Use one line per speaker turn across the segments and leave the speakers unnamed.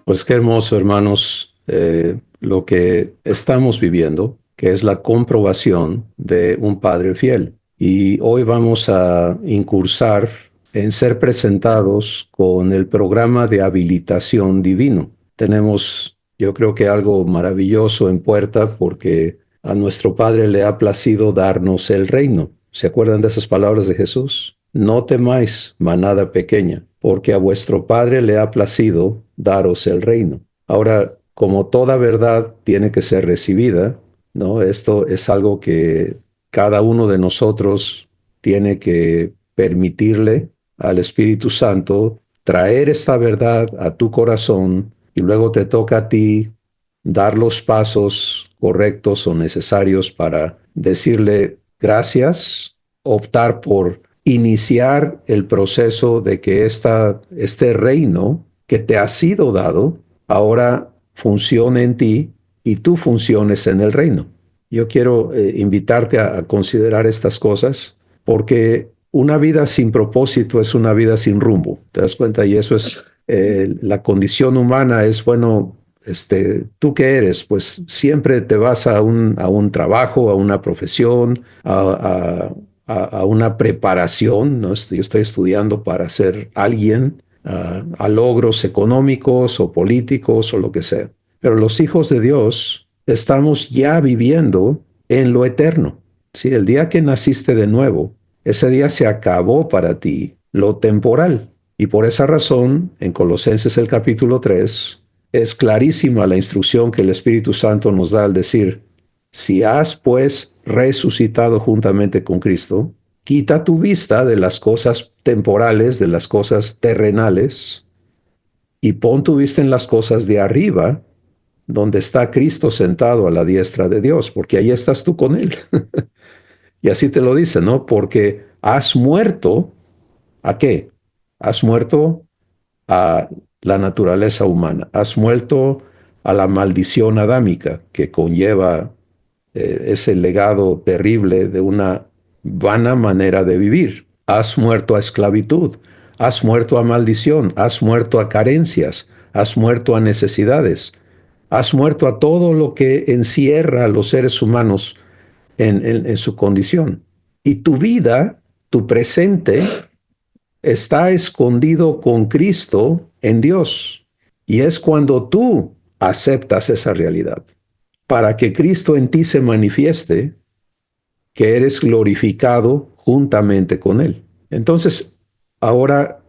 Pues qué hermoso, hermanos, lo que estamos viviendo, que es la comprobación de un Padre fiel. Y hoy vamos a incursar en ser presentados con el programa de habilitación divino. Tenemos, yo creo que algo maravilloso en puerta porque a nuestro Padre le ha placido darnos el reino. ¿Se acuerdan de esas palabras de Jesús? No temáis, manada pequeña, porque a vuestro Padre le ha placido daros el reino. Ahora, como toda verdad tiene que ser recibida, ¿no? Esto es algo que cada uno de nosotros tiene que permitirle al Espíritu Santo traer esta verdad a tu corazón y luego te toca a ti dar los pasos correctos o necesarios para decirle gracias, optar por iniciar el proceso de que este reino que te ha sido dado ahora funcione en ti y tú funciones en el reino. Yo quiero invitarte a considerar estas cosas porque una vida sin propósito es una vida sin rumbo. ¿Te das cuenta? Y eso es la condición humana es, bueno, ¿tú qué eres? Pues siempre te vas a un trabajo, a una profesión, a una preparación, ¿no? Yo estoy estudiando para ser alguien, a logros económicos o políticos o lo que sea. Pero los hijos de Dios estamos ya viviendo en lo eterno. ¿Sí? El día que naciste de nuevo, ese día se acabó para ti lo temporal. Y por esa razón, en Colosenses el capítulo 3, es clarísima la instrucción que el Espíritu Santo nos da al decir, si has pues resucitado juntamente con Cristo, quita tu vista de las cosas temporales, de las cosas terrenales, y pon tu vista en las cosas de arriba, donde está Cristo sentado a la diestra de Dios, porque ahí estás tú con Él. Y así te lo dice, ¿no? Porque has muerto, ¿a qué? Has muerto a la naturaleza humana, has muerto a la maldición adámica que conlleva ese legado terrible de una vana manera de vivir. Has muerto a esclavitud, has muerto a maldición, has muerto a carencias, has muerto a necesidades, has muerto a todo lo que encierra a los seres humanos en su condición. Y tu vida, tu presente, está escondido con Cristo en Dios. Y es cuando tú aceptas esa realidad, para que Cristo en ti se manifieste, que eres glorificado juntamente con Él. Entonces, ahora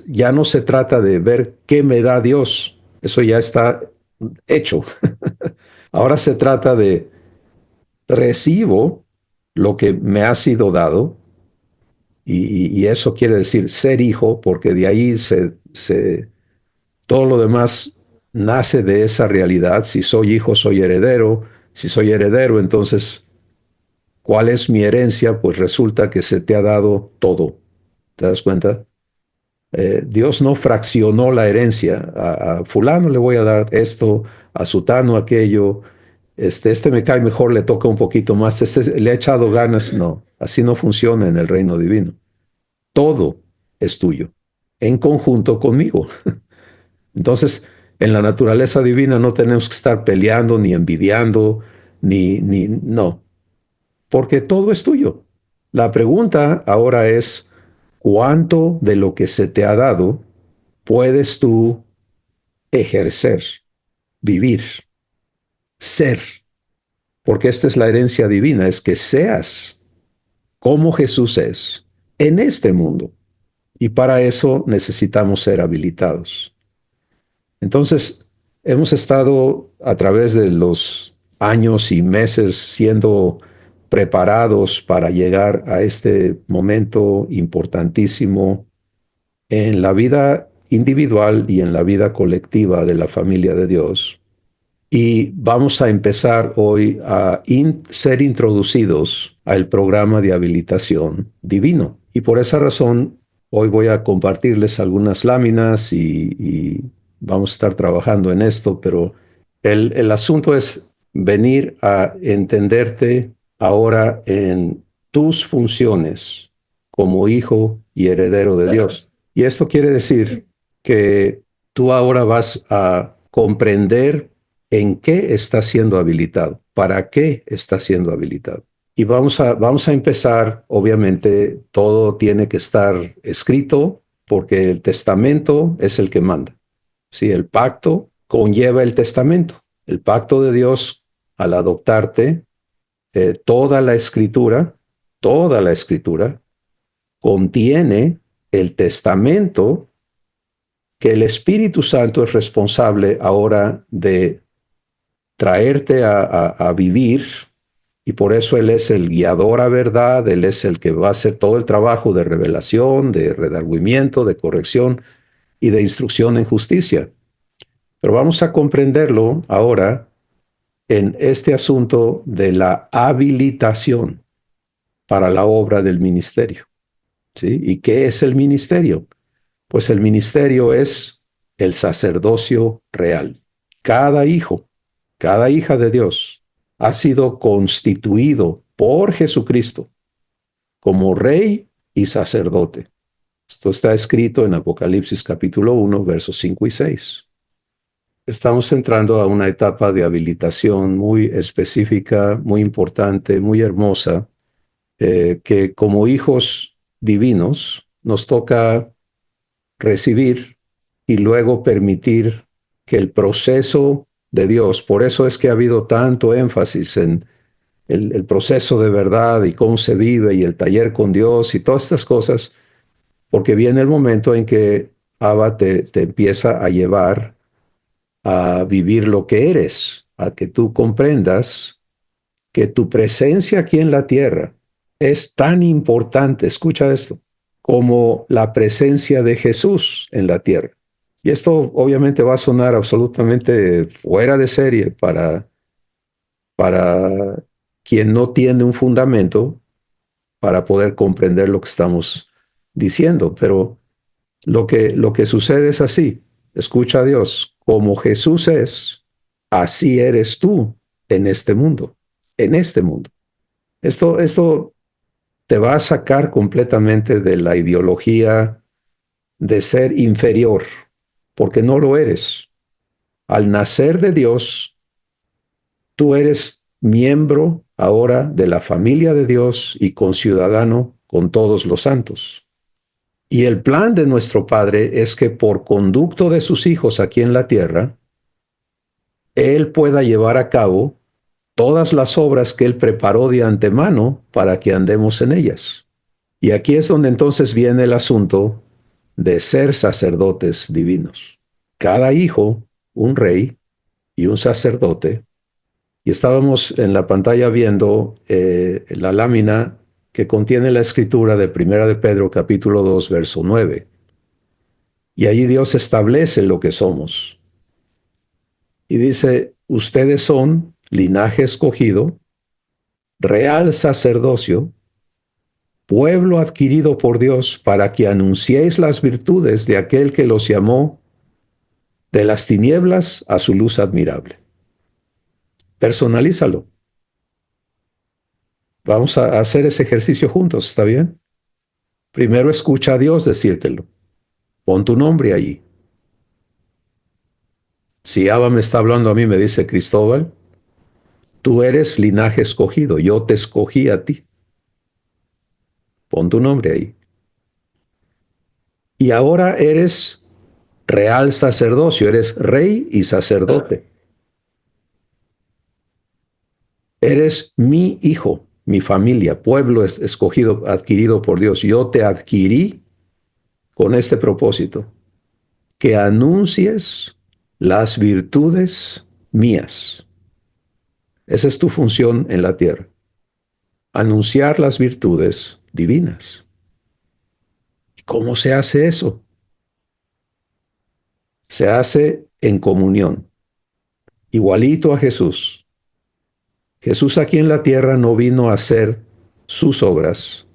ya no se trata de ver qué me da Dios, eso ya está hecho. Ahora se trata de recibo lo que me ha sido dado, y eso quiere decir ser hijo, porque de ahí todo lo demás nace de esa realidad. Si soy hijo, soy heredero. Si soy heredero, entonces, ¿cuál es mi herencia? Pues resulta que se te ha dado todo. ¿Te das cuenta? Dios no fraccionó la herencia. A fulano le voy a dar esto, a sutano aquello. Este me cae mejor, le toca un poquito más. Este le ha echado ganas. No, así no funciona en el reino divino. Todo es tuyo, en conjunto conmigo. Entonces, en la naturaleza divina no tenemos que estar peleando, ni envidiando, no, porque todo es tuyo. La pregunta ahora es, ¿cuánto de lo que se te ha dado puedes tú ejercer, vivir, ser? Porque esta es la herencia divina, es que seas como Jesús es en este mundo. Y para eso necesitamos ser habilitados. Entonces, hemos estado a través de los años y meses siendo preparados para llegar a este momento importantísimo en la vida individual y en la vida colectiva de la familia de Dios. Y vamos a empezar hoy a ser introducidos al programa de habilitación divino. Y por esa razón, hoy voy a compartirles algunas láminas y vamos a estar trabajando en esto, pero el asunto es venir a entenderte ahora en tus funciones como hijo y heredero de Dios. Y esto quiere decir que tú ahora vas a comprender en qué está siendo habilitado, para qué está siendo habilitado. Y vamos a empezar, obviamente, todo tiene que estar escrito porque el testamento es el que manda. Sí, el pacto conlleva el testamento. El pacto de Dios, al adoptarte, toda la escritura contiene el testamento que el Espíritu Santo es responsable ahora de traerte a vivir, y por eso Él es el guiador a verdad, Él es el que va a hacer todo el trabajo de revelación, de redargüimiento, de corrección y de instrucción en justicia. Pero vamos a comprenderlo ahora en este asunto de la habilitación para la obra del ministerio. ¿Sí? ¿Y qué es el ministerio? Pues el ministerio es el sacerdocio real. Cada hijo, cada hija de Dios ha sido constituido por Jesucristo como rey y sacerdote. Esto está escrito en Apocalipsis capítulo 1, versos 5 y 6. Estamos entrando a una etapa de habilitación muy específica, muy importante, muy hermosa, que como hijos divinos nos toca recibir y luego permitir que el proceso de Dios, por eso es que ha habido tanto énfasis en el proceso de verdad y cómo se vive y el taller con Dios y todas estas cosas, porque viene el momento en que Abba te empieza a llevar a vivir lo que eres, a que tú comprendas que tu presencia aquí en la tierra es tan importante, escucha esto, como la presencia de Jesús en la tierra. Y esto obviamente va a sonar absolutamente fuera de serie para quien no tiene un fundamento para poder comprender lo que estamos diciendo. Pero lo que sucede es así. Escucha a Dios. Como Jesús es, así eres tú en este mundo. En este mundo. Esto te va a sacar completamente de la ideología de ser inferior, porque no lo eres. Al nacer de Dios, tú eres miembro ahora de la familia de Dios y conciudadano con todos los santos. Y el plan de nuestro Padre es que por conducto de sus hijos aquí en la tierra, Él pueda llevar a cabo todas las obras que Él preparó de antemano para que andemos en ellas. Y aquí es donde entonces viene el asunto de ser sacerdotes divinos. Cada hijo, un rey y un sacerdote. Y estábamos en la pantalla viendo la lámina que contiene la escritura de Primera de Pedro capítulo 2, verso 9. Y allí Dios establece lo que somos. Y dice, ustedes son linaje escogido, real sacerdocio, pueblo adquirido por Dios para que anunciéis las virtudes de aquel que los llamó de las tinieblas a su luz admirable. Personalízalo. Vamos a hacer ese ejercicio juntos, ¿está bien? Primero escucha a Dios decírtelo. Pon tu nombre allí. Si Abba me está hablando a mí, me dice Cristóbal, tú eres linaje escogido, yo te escogí a ti. Pon tu nombre ahí. Y ahora eres real sacerdocio, eres rey y sacerdote. Eres mi hijo, mi familia, pueblo escogido, adquirido por Dios. Yo te adquirí con este propósito, que anuncies las virtudes mías. Esa es tu función en la tierra, anunciar las virtudes divinas. ¿Cómo se hace eso? Se hace en comunión, igualito a Jesús. Jesús aquí en la tierra no vino a hacer sus obras.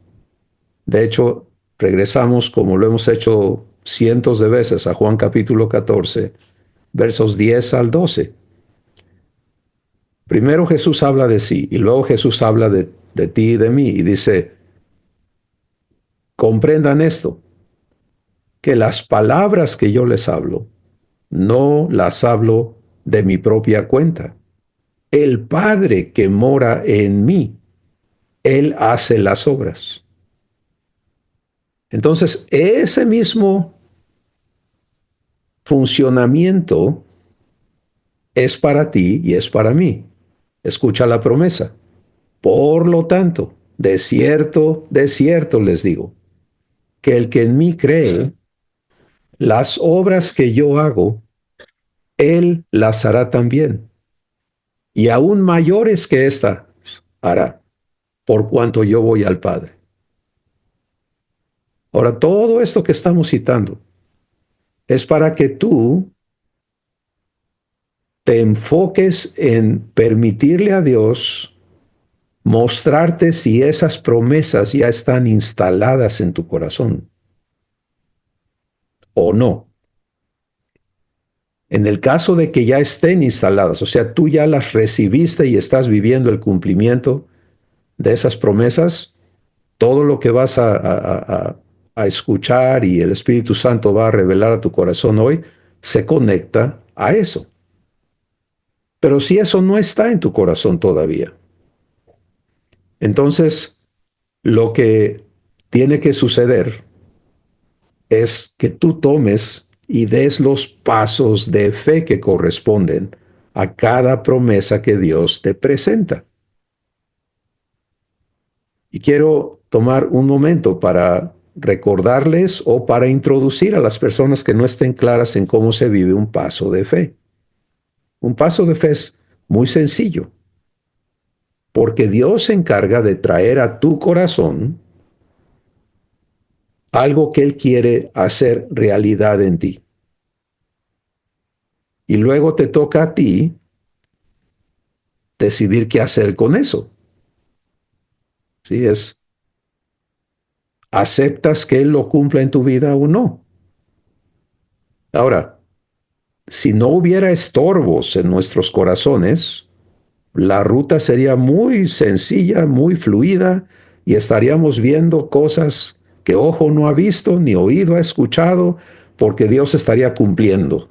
De hecho, regresamos, como lo hemos hecho cientos de veces, a Juan capítulo 14, versos 10 al 12. Primero Jesús habla de sí y luego Jesús habla de ti y de mí y dice, comprendan esto, que las palabras que yo les hablo no las hablo de mi propia cuenta. El Padre que mora en mí, Él hace las obras. Entonces, ese mismo funcionamiento es para ti y es para mí. Escucha la promesa. Por lo tanto, de cierto les digo, que el que en mí cree, las obras que yo hago, él las hará también. Y aún mayores que esta hará, por cuanto yo voy al Padre. Ahora, todo esto que estamos citando es para que tú te enfoques en permitirle a Dios mostrarte si esas promesas ya están instaladas en tu corazón o no. En el caso de que ya estén instaladas, o sea, tú ya las recibiste y estás viviendo el cumplimiento de esas promesas, todo lo que vas a escuchar y el Espíritu Santo va a revelar a tu corazón hoy, se conecta a eso. Pero si eso no está en tu corazón todavía, entonces lo que tiene que suceder es que tú tomes y des los pasos de fe que corresponden a cada promesa que Dios te presenta. Y quiero tomar un momento para recordarles o para introducir a las personas que no estén claras en cómo se vive un paso de fe. Un paso de fe es muy sencillo, porque Dios se encarga de traer a tu corazón algo que Él quiere hacer realidad en ti. Y luego te toca a ti decidir qué hacer con eso. ¿Sí? ¿Aceptas que Él lo cumpla en tu vida o no? Ahora, si no hubiera estorbos en nuestros corazones, la ruta sería muy sencilla, muy fluida, y estaríamos viendo cosas que ojo no ha visto ni oído ha escuchado, porque Dios estaría cumpliendo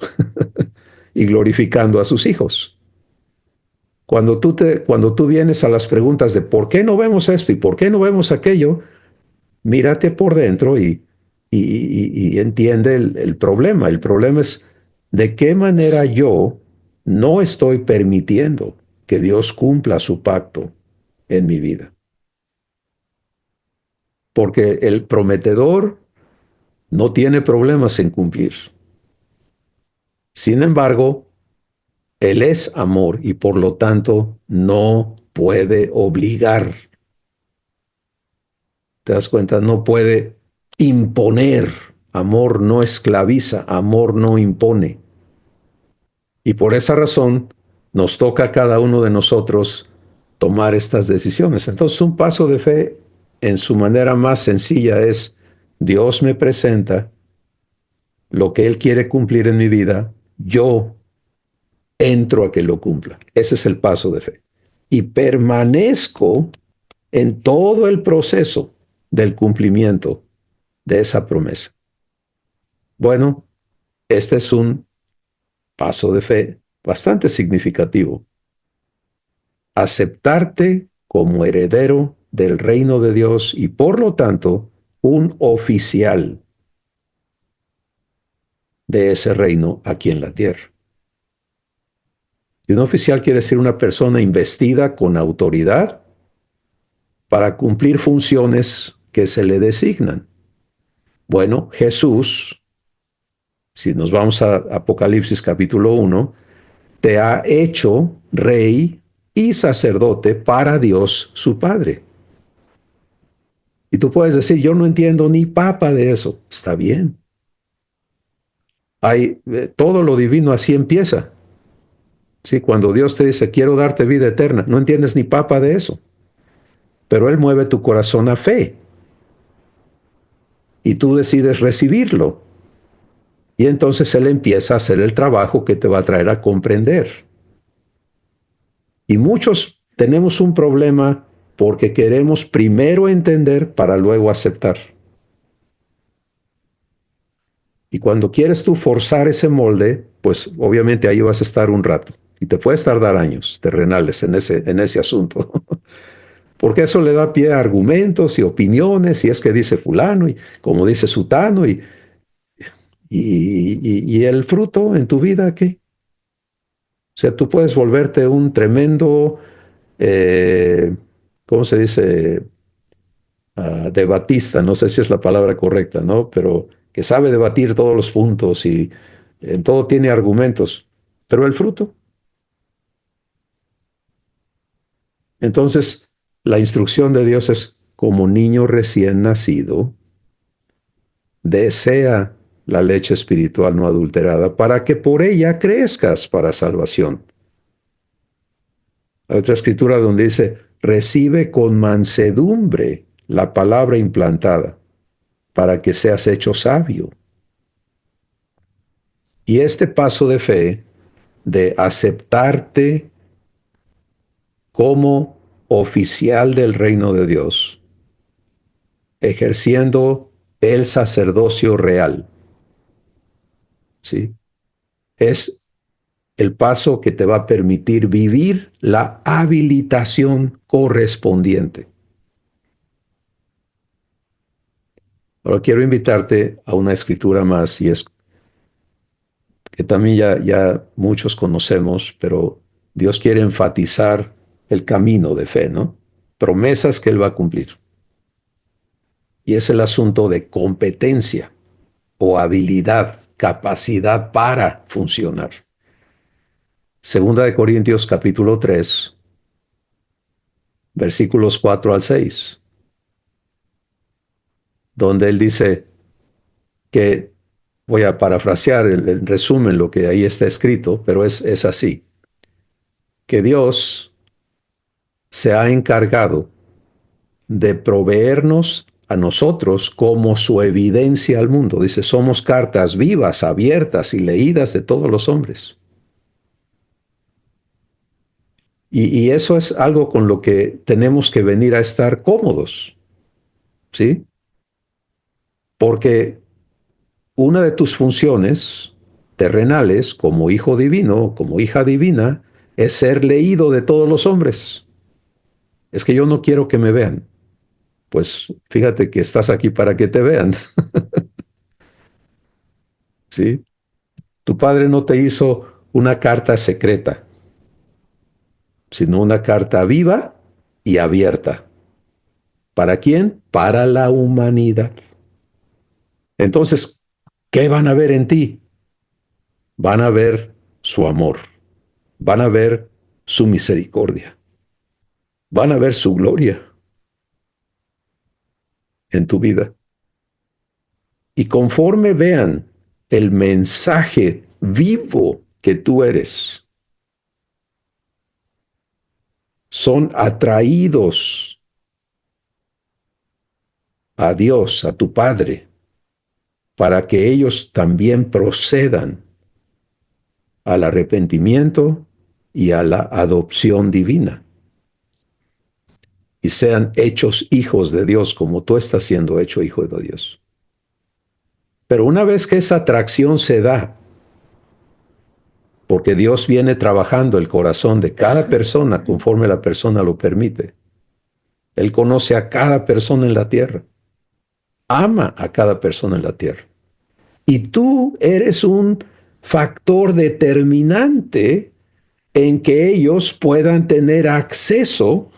y glorificando a sus hijos. Cuando tú vienes a las preguntas de por qué no vemos esto y por qué no vemos aquello, mírate por dentro y entiende el problema. El problema es de qué manera yo no estoy permitiendo que Dios cumpla su pacto en mi vida. Porque el prometedor no tiene problemas en cumplir. Sin embargo, Él es amor y por lo tanto no puede obligar. ¿Te das cuenta? No puede imponer. Amor no esclaviza, amor no impone. Y por esa razón nos toca a cada uno de nosotros tomar estas decisiones. Entonces, un paso de fe en su manera más sencilla es: Dios me presenta lo que Él quiere cumplir en mi vida, yo entro a que lo cumpla. Ese es el paso de fe. Y permanezco en todo el proceso del cumplimiento de esa promesa. Bueno, este es un paso de fe bastante significativo. Aceptarte como heredero del reino de Dios y por lo tanto un oficial de ese reino aquí en la tierra. Y un oficial quiere decir una persona investida con autoridad para cumplir funciones que se le designan. Bueno, Jesús, si nos vamos a Apocalipsis capítulo 1, te ha hecho rey y sacerdote para Dios su Padre. Y tú puedes decir, yo no entiendo ni papa de eso. Está bien. Todo lo divino así empieza. ¿Sí? Cuando Dios te dice, quiero darte vida eterna, no entiendes ni papa de eso. Pero Él mueve tu corazón a fe. Y tú decides recibirlo. Y entonces Él empieza a hacer el trabajo que te va a traer a comprender. Y muchos tenemos un problema porque queremos primero entender para luego aceptar. Y cuando quieres tú forzar ese molde, pues obviamente ahí vas a estar un rato. Y te puedes tardar años terrenales en ese asunto. Porque eso le da pie a argumentos y opiniones, y es que dice fulano, y como dice sutano, y el fruto en tu vida, ¿qué? O sea, tú puedes volverte un tremendo, eh, ¿cómo se dice? Debatista, no sé si es la palabra correcta, ¿no? Pero que sabe debatir todos los puntos y en todo tiene argumentos. Pero el fruto. Entonces, la instrucción de Dios es, como niño recién nacido, desea la leche espiritual no adulterada para que por ella crezcas para salvación. Hay otra escritura donde dice, recibe con mansedumbre la palabra implantada para que seas hecho sabio. Y este paso de fe, de aceptarte como oficial del reino de Dios, ejerciendo el sacerdocio real, ¿sí? Es el paso que te va a permitir vivir la habilitación correspondiente. Ahora quiero invitarte a una escritura más, y es que también ya muchos conocemos, pero Dios quiere enfatizar el camino de fe, ¿no? Promesas que Él va a cumplir. Y es el asunto de competencia o habilidad, capacidad para funcionar. Segunda de Corintios capítulo 3, versículos 4 al 6, donde Él dice que, voy a parafrasear el resumen, lo que ahí está escrito, pero es así, que Dios se ha encargado de proveernos a nosotros como su evidencia al mundo. Dice, somos cartas vivas, abiertas y leídas de todos los hombres. Y eso es algo con lo que tenemos que venir a estar cómodos, ¿sí? Porque una de tus funciones terrenales como hijo divino, como hija divina, es ser leído de todos los hombres. Es que yo no quiero que me vean. Pues fíjate que estás aquí para que te vean, ¿sí? Tu padre no te hizo una carta secreta, sino una carta viva y abierta. ¿Para quién? Para la humanidad. Entonces, ¿qué van a ver en ti? Van a ver su amor, van a ver su misericordia, van a ver su gloria en tu vida. Y conforme vean el mensaje vivo que tú eres, son atraídos a Dios, a tu Padre, para que ellos también procedan al arrepentimiento y a la adopción divina y sean hechos hijos de Dios como tú estás siendo hecho hijo de Dios. Pero una vez que esa atracción se da, porque Dios viene trabajando el corazón de cada persona conforme la persona lo permite. Él conoce a cada persona en la tierra, ama a cada persona en la tierra. Y tú eres un factor determinante en que ellos puedan tener acceso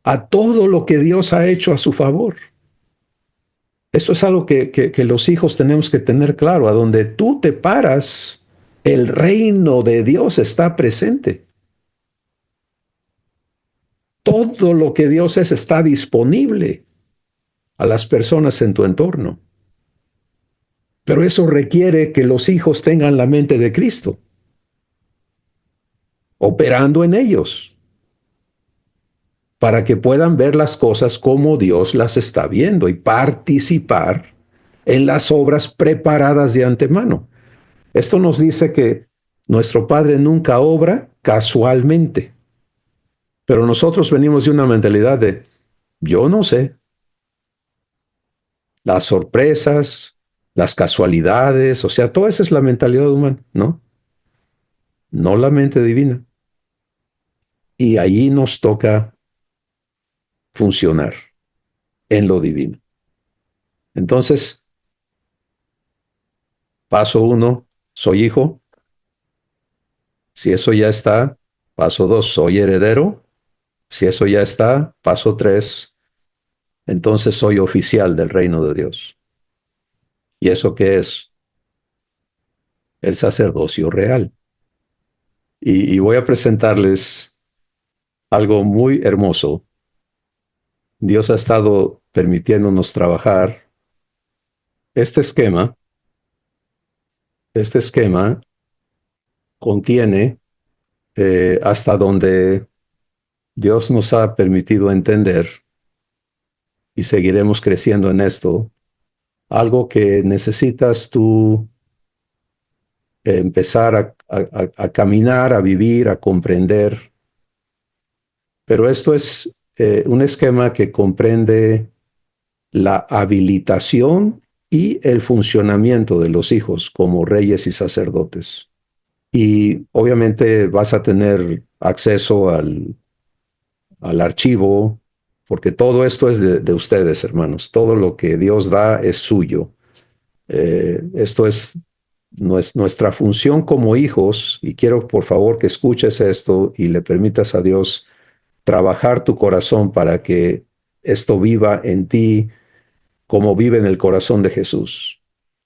a todo lo que Dios ha hecho a su favor. Esto es algo que los hijos tenemos que tener claro. A donde tú te paras, el reino de Dios está presente. Todo lo que Dios es está disponible a las personas en tu entorno. Pero eso requiere que los hijos tengan la mente de Cristo, operando en ellos, para que puedan ver las cosas como Dios las está viendo y participar en las obras preparadas de antemano. Esto nos dice que nuestro Padre nunca obra casualmente, pero nosotros venimos de una mentalidad de, yo no sé, las sorpresas, las casualidades, o sea, toda esa es la mentalidad humana, ¿no? No la mente divina. Y allí nos toca funcionar en lo divino. Entonces, paso uno, soy hijo. Si eso ya está, paso dos, soy heredero. Si eso ya está, paso tres, entonces soy oficial del reino de Dios. ¿Y eso qué es? El sacerdocio real. Y voy a presentarles algo muy hermoso. Dios ha estado permitiéndonos trabajar este esquema. Este esquema contiene hasta donde Dios nos ha permitido entender, y seguiremos creciendo en esto, algo que necesitas tú empezar a caminar, a vivir, a comprender. Pero esto es un esquema que comprende la habilitación y el funcionamiento de los hijos como reyes y sacerdotes. Y obviamente vas a tener acceso al archivo, porque todo esto es de ustedes, hermanos. Todo lo que Dios da es suyo. Esto es nuestra función como hijos, y quiero por favor que escuches esto y le permitas a Dios trabajar tu corazón para que esto viva en ti como vive en el corazón de Jesús.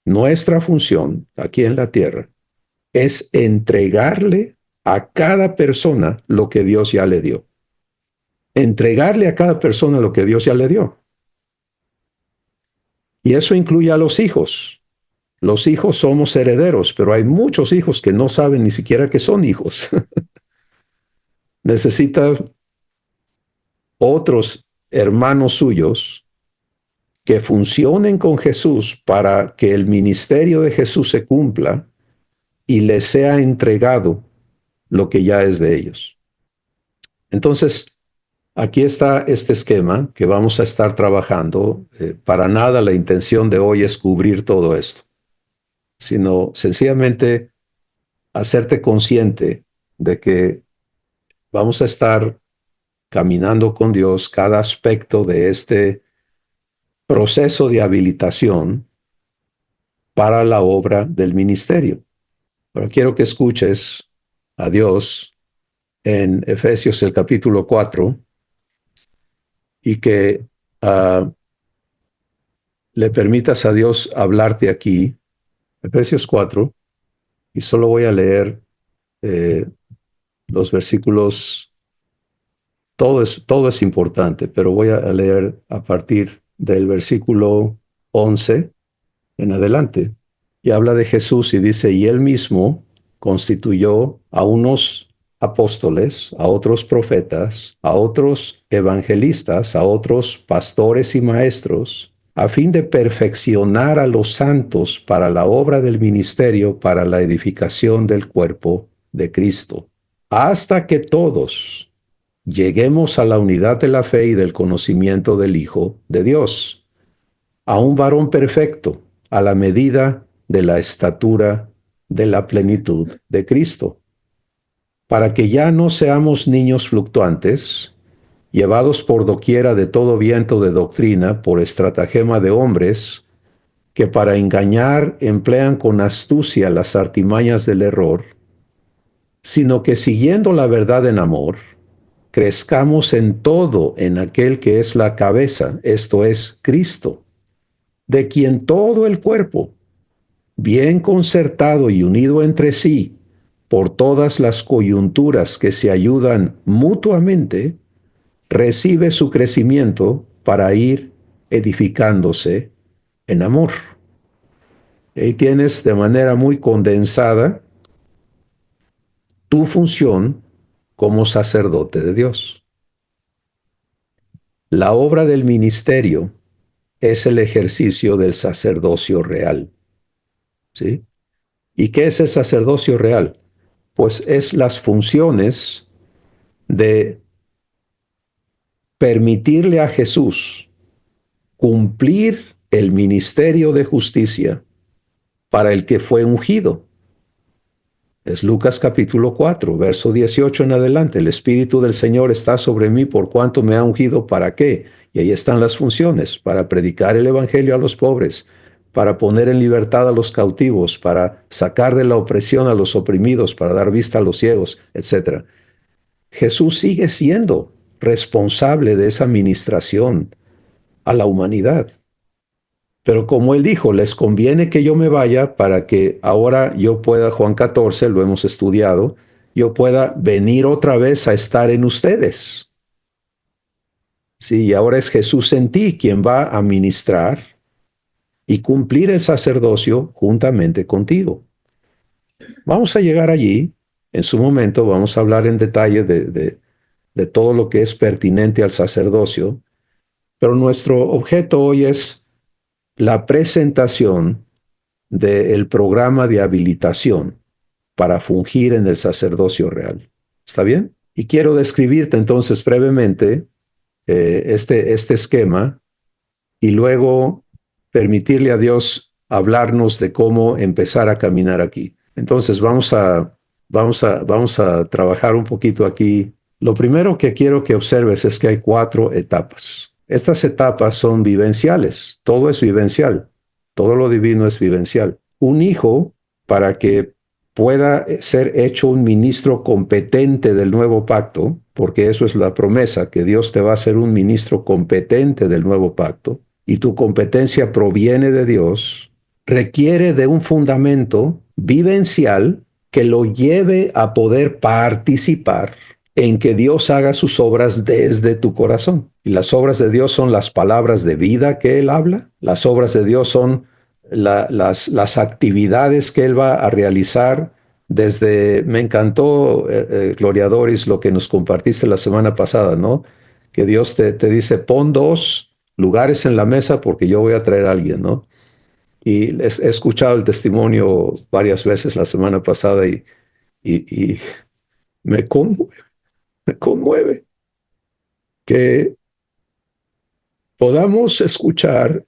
Nuestra función aquí en la tierra es entregarle a cada persona lo que Dios ya le dio. Entregarle a cada persona lo que Dios ya le dio. Y eso incluye a los hijos. Los hijos somos herederos, pero hay muchos hijos que no saben ni siquiera que son hijos. Necesitan otros hermanos suyos que funcionen con Jesús para que el ministerio de Jesús se cumpla y les sea entregado lo que ya es de ellos. Entonces, aquí está este esquema que vamos a estar trabajando. Para nada la intención de hoy es cubrir todo esto, sino sencillamente hacerte consciente de que vamos a estar caminando con Dios cada aspecto de este proceso de habilitación para la obra del ministerio. Pero quiero que escuches a Dios en Efesios el capítulo 4 y que le permitas a Dios hablarte aquí. Efesios 4, y solo voy a leer eh, los versículos. Todo es importante, pero voy a leer a partir del versículo 11 en adelante. Y habla de Jesús y dice, y él mismo constituyó a unos apóstoles, a otros profetas, a otros evangelistas, a otros pastores y maestros, a fin de perfeccionar a los santos para la obra del ministerio, para la edificación del cuerpo de Cristo, hasta que todos lleguemos a la unidad de la fe y del conocimiento del Hijo de Dios, a un varón perfecto, a la medida de la estatura de la plenitud de Cristo, para que ya no seamos niños fluctuantes, llevados por doquiera de todo viento de doctrina, por estratagema de hombres, que para engañar emplean con astucia las artimañas del error, sino que siguiendo la verdad en amor, crezcamos en todo en aquel que es la cabeza, esto es Cristo, de quien todo el cuerpo, bien concertado y unido entre sí, por todas las coyunturas que se ayudan mutuamente, recibe su crecimiento para ir edificándose en amor. Ahí tienes de manera muy condensada tu función como sacerdote de Dios. La obra del ministerio es el ejercicio del sacerdocio real. ¿Sí? ¿Y qué es el sacerdocio real? Pues es las funciones de permitirle a Jesús cumplir el ministerio de justicia para el que fue ungido. Es Lucas capítulo 4, verso 18 en adelante. El Espíritu del Señor está sobre mí por cuanto me ha ungido para qué. Y ahí están las funciones: para predicar el Evangelio a los pobres, para poner en libertad a los cautivos, para sacar de la opresión a los oprimidos, para dar vista a los ciegos, etc. Jesús sigue siendo responsable de esa ministración a la humanidad. Pero como él dijo, les conviene que yo me vaya para que ahora yo pueda, Juan 14, lo hemos estudiado, yo pueda venir otra vez a estar en ustedes. Sí, y ahora es Jesús en ti quien va a ministrar y cumplir el sacerdocio juntamente contigo. Vamos a llegar allí, en su momento vamos a hablar en detalle de todo lo que es pertinente al sacerdocio, pero nuestro objeto hoy es la presentación del programa de habilitación para fungir en el sacerdocio real. ¿Está bien? Y quiero describirte entonces brevemente este esquema y luego permitirle a Dios hablarnos de cómo empezar a caminar aquí. Entonces vamos a trabajar un poquito aquí. Lo primero que quiero que observes es que hay 4 etapas. Estas etapas son vivenciales. Todo es vivencial. Todo lo divino es vivencial. Un hijo, para que pueda ser hecho un ministro competente del nuevo pacto, porque eso es la promesa, que Dios te va a hacer un ministro competente del nuevo pacto, y tu competencia proviene de Dios, requiere de un fundamento vivencial que lo lleve a poder participar en que Dios haga sus obras desde tu corazón. Y las obras de Dios son las palabras de vida que Él habla, las obras de Dios son las actividades que Él va a realizar desde, me encantó, Gloria Doris, lo que nos compartiste la semana pasada, ¿no? Que Dios te dice, pon 2 lugares en la mesa porque yo voy a traer a alguien, ¿no? Y he escuchado el testimonio varias veces la semana pasada y me conmueve que podamos escuchar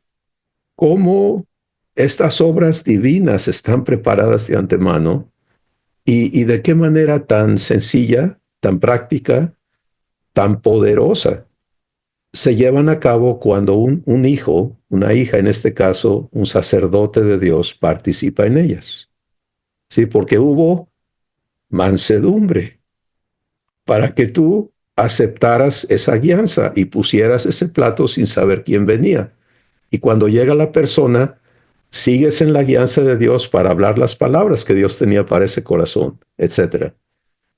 cómo estas obras divinas están preparadas de antemano y de qué manera tan sencilla, tan práctica, tan poderosa se llevan a cabo cuando un hijo, una hija en este caso, un sacerdote de Dios participa en ellas. Sí, porque hubo mansedumbre para que tú aceptaras esa guianza y pusieras ese plato sin saber quién venía. Y cuando llega la persona, sigues en la guianza de Dios para hablar las palabras que Dios tenía para ese corazón, etc.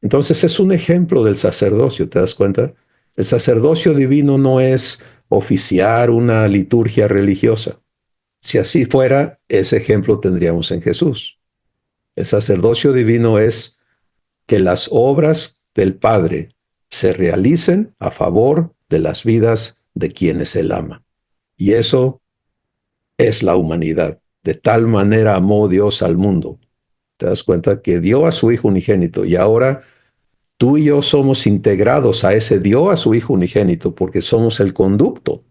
Entonces es un ejemplo del sacerdocio, ¿te das cuenta? El sacerdocio divino no es oficiar una liturgia religiosa. Si así fuera, ese ejemplo tendríamos en Jesús. El sacerdocio divino es que las obras del Padre se realicen a favor de las vidas de quienes Él ama. Y eso es la humanidad. De tal manera amó Dios al mundo. ¿Te das cuenta? Que dio a su Hijo unigénito y ahora tú y yo somos integrados a ese dio a su Hijo unigénito porque somos el conducto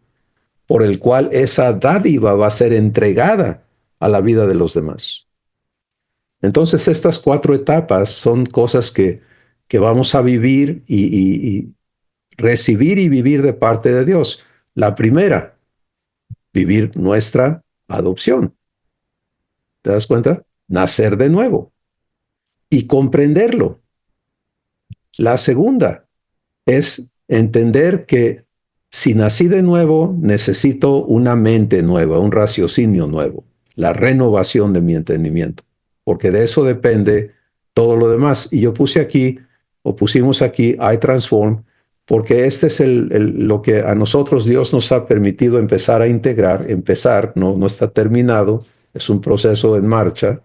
por el cual esa dádiva va a ser entregada a la vida de los demás. Entonces estas 4 etapas son cosas que vamos a vivir y recibir y vivir de parte de Dios. La primera, vivir nuestra adopción. ¿Te das cuenta? Nacer de nuevo y comprenderlo. La segunda es entender que si nací de nuevo, necesito una mente nueva, un raciocinio nuevo, la renovación de mi entendimiento, porque de eso depende todo lo demás. Y yo puse aquí, o pusimos aquí, iTransform, porque este es lo que a nosotros Dios nos ha permitido empezar a integrar, no está terminado, es un proceso en marcha,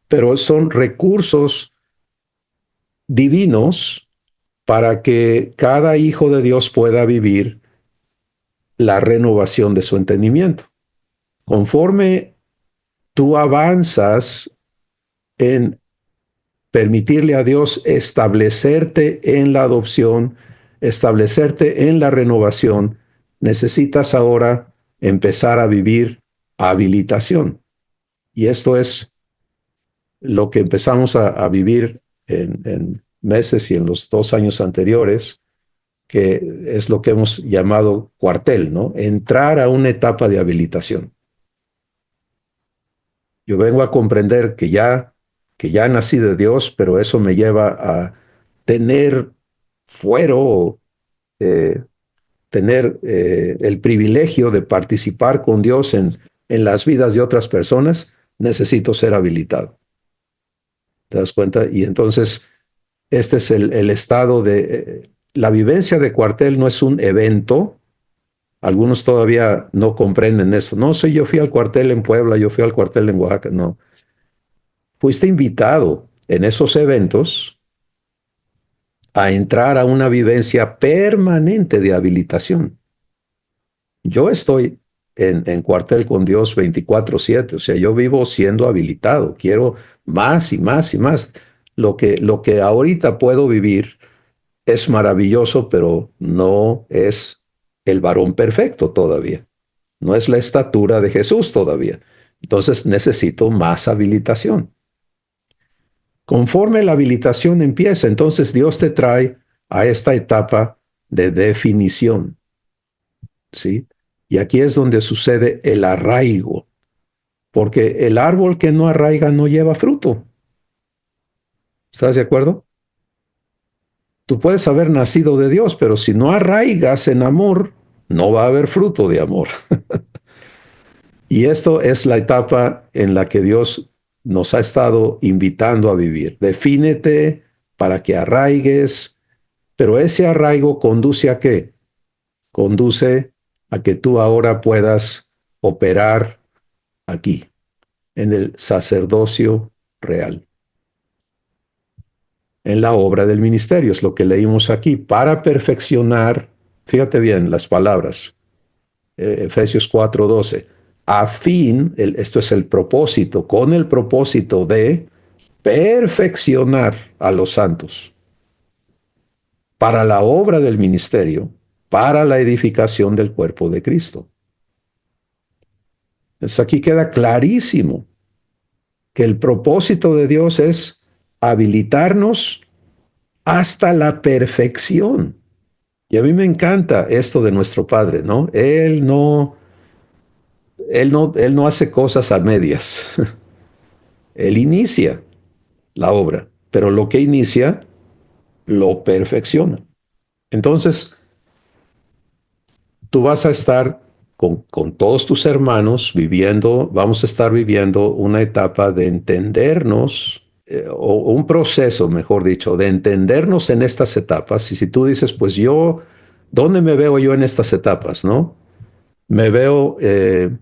pero son recursos divinos para que cada hijo de Dios pueda vivir la renovación de su entendimiento. Conforme tú avanzas en permitirle a Dios establecerte en la adopción, establecerte en la renovación, necesitas ahora empezar a vivir habilitación. Y esto es lo que empezamos a vivir en meses y en los 2 años anteriores, que es lo que hemos llamado cuartel, ¿no? Entrar a una etapa de habilitación. Yo vengo a comprender que ya nací de Dios, pero eso me lleva a tener fuero, eh, tener el privilegio de participar con Dios en las vidas de otras personas. Necesito ser habilitado. ¿Te das cuenta? Y entonces, este es el estado de... la vivencia de cuartel no es un evento. Algunos todavía no comprenden eso. No, sí, yo fui al cuartel en Puebla, yo fui al cuartel en Oaxaca. No. Fuiste invitado en esos eventos a entrar a una vivencia permanente de habilitación. Yo estoy en cuartel con Dios 24/7, o sea, yo vivo siendo habilitado, quiero más y más y más. Lo que ahorita puedo vivir es maravilloso, pero no es el varón perfecto todavía, no es la estatura de Jesús todavía. Entonces necesito más habilitación. Conforme la habilitación empieza, entonces Dios te trae a esta etapa de definición, ¿sí? Y aquí es donde sucede el arraigo, porque el árbol que no arraiga no lleva fruto. ¿Estás de acuerdo? Tú puedes haber nacido de Dios, pero si no arraigas en amor, no va a haber fruto de amor. Y esto es la etapa en la que Dios nos ha estado invitando a vivir. Defínete para que arraigues, pero ese arraigo conduce a qué? Conduce a que tú ahora puedas operar aquí, en el sacerdocio real, en la obra del ministerio. Es lo que leímos aquí, para perfeccionar, fíjate bien las palabras, Efesios 4:12, a fin, esto es el propósito, con el propósito de perfeccionar a los santos para la obra del ministerio, para la edificación del cuerpo de Cristo. Entonces aquí queda clarísimo que el propósito de Dios es habilitarnos hasta la perfección. Y a mí me encanta esto de nuestro Padre, ¿no? Él no hace cosas a medias. Él inicia la obra, pero lo que inicia lo perfecciona. Entonces, tú vas a estar con todos tus hermanos viviendo, vamos a estar viviendo una etapa de entendernos, o un proceso, mejor dicho, de entendernos en estas etapas. Y si tú dices, pues yo, ¿dónde me veo yo en estas etapas, no? Me veo en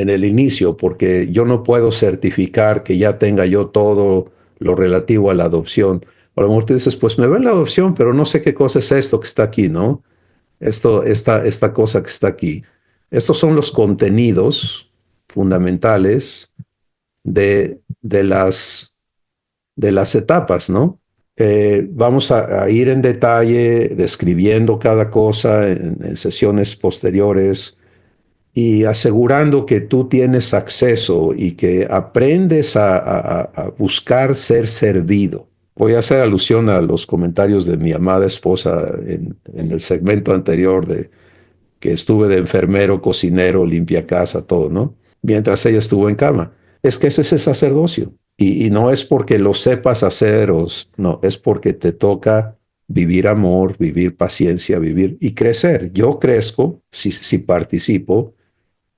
el inicio, porque yo no puedo certificar que ya tenga yo todo lo relativo a la adopción. A lo mejor tú dices, pues me veo en la adopción, pero no sé qué cosa es esto que está aquí, ¿no? Esta cosa que está aquí. Estos son los contenidos fundamentales de las etapas, ¿no? Vamos a ir en detalle describiendo cada cosa en sesiones posteriores y asegurando que tú tienes acceso y que aprendes a buscar ser servido. Voy a hacer alusión a los comentarios de mi amada esposa en el segmento anterior de que estuve de enfermero, cocinero, limpia casa, todo, ¿no? Mientras ella estuvo en cama. Es que ese es el sacerdocio. Y no es porque lo sepas hacer, no, es porque te toca vivir amor, vivir paciencia, vivir y crecer. Yo crezco si participo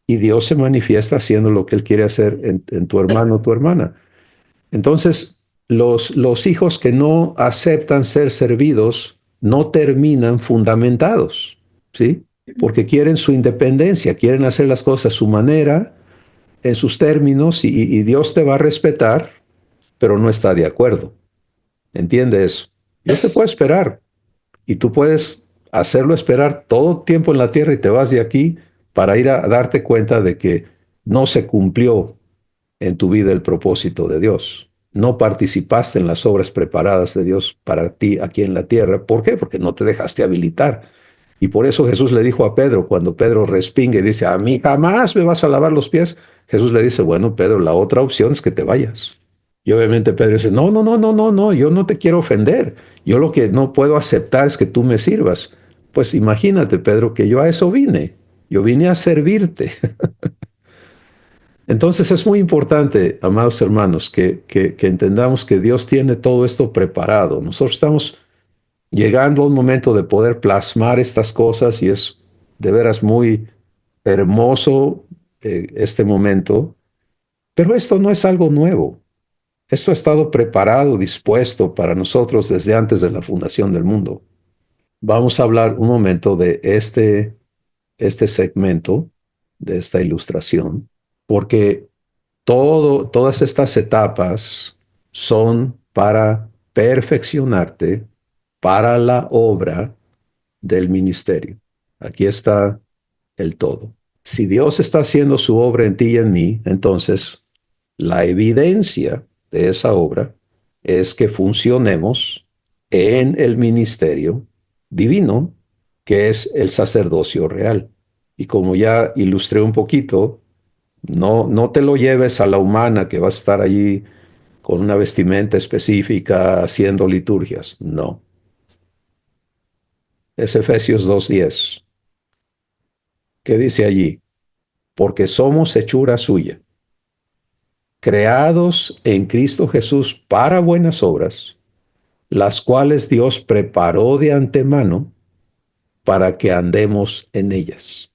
y Dios se manifiesta haciendo lo que Él quiere hacer en tu hermano o tu hermana. Entonces, los hijos que no aceptan ser servidos no terminan fundamentados, ¿sí? Porque quieren su independencia, quieren hacer las cosas a su manera, en sus términos, y Dios te va a respetar, pero no está de acuerdo. ¿Entiende eso? Dios te puede esperar y tú puedes hacerlo esperar todo tiempo en la tierra y te vas de aquí para ir a darte cuenta de que no se cumplió en tu vida el propósito de Dios. No participaste en las obras preparadas de Dios para ti aquí en la tierra. ¿Por qué? Porque no te dejaste habilitar. Y por eso Jesús le dijo a Pedro, cuando Pedro respingue y dice, a mí jamás me vas a lavar los pies, Jesús le dice, bueno, Pedro, la otra opción es que te vayas. Y obviamente Pedro dice, no, no, no, no, no, no, yo no te quiero ofender. Yo lo que no puedo aceptar es que tú me sirvas. Pues imagínate, Pedro, que yo a eso vine. Yo vine a servirte. Entonces es muy importante, amados hermanos, que entendamos que Dios tiene todo esto preparado. Nosotros estamos llegando a un momento de poder plasmar estas cosas y es de veras muy hermoso este momento. Pero esto no es algo nuevo. Esto ha estado preparado, dispuesto para nosotros desde antes de la fundación del mundo. Vamos a hablar un momento de este segmento, de esta ilustración, porque todas estas etapas son para perfeccionarte para la obra del ministerio. Aquí está el todo. Si Dios está haciendo su obra en ti y en mí, entonces la evidencia de esa obra es que funcionemos en el ministerio divino, que es el sacerdocio real. Y como ya ilustré un poquito, no te lo lleves a la humana que va a estar allí con una vestimenta específica haciendo liturgias. No. Es Efesios 2:10, que dice allí, porque somos hechura suya, creados en Cristo Jesús para buenas obras, las cuales Dios preparó de antemano para que andemos en ellas.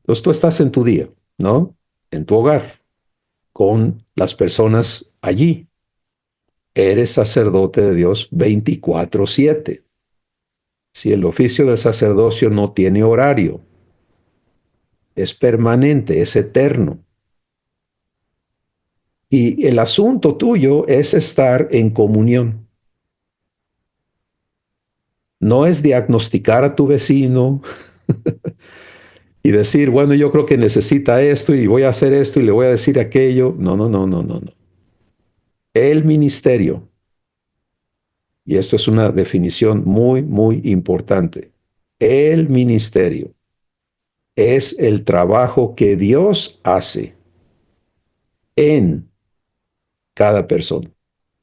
Entonces tú estás en tu día, ¿no? En tu hogar, con las personas allí. Eres sacerdote de Dios 24/7. Si el oficio del sacerdocio no tiene horario, es permanente, es eterno. Y el asunto tuyo es estar en comunión. No es diagnosticar a tu vecino y decir, bueno, yo creo que necesita esto y voy a hacer esto y le voy a decir aquello. No, no, no, no, no, no. El ministerio, y esto es una definición muy, muy importante. El ministerio es el trabajo que Dios hace en cada persona.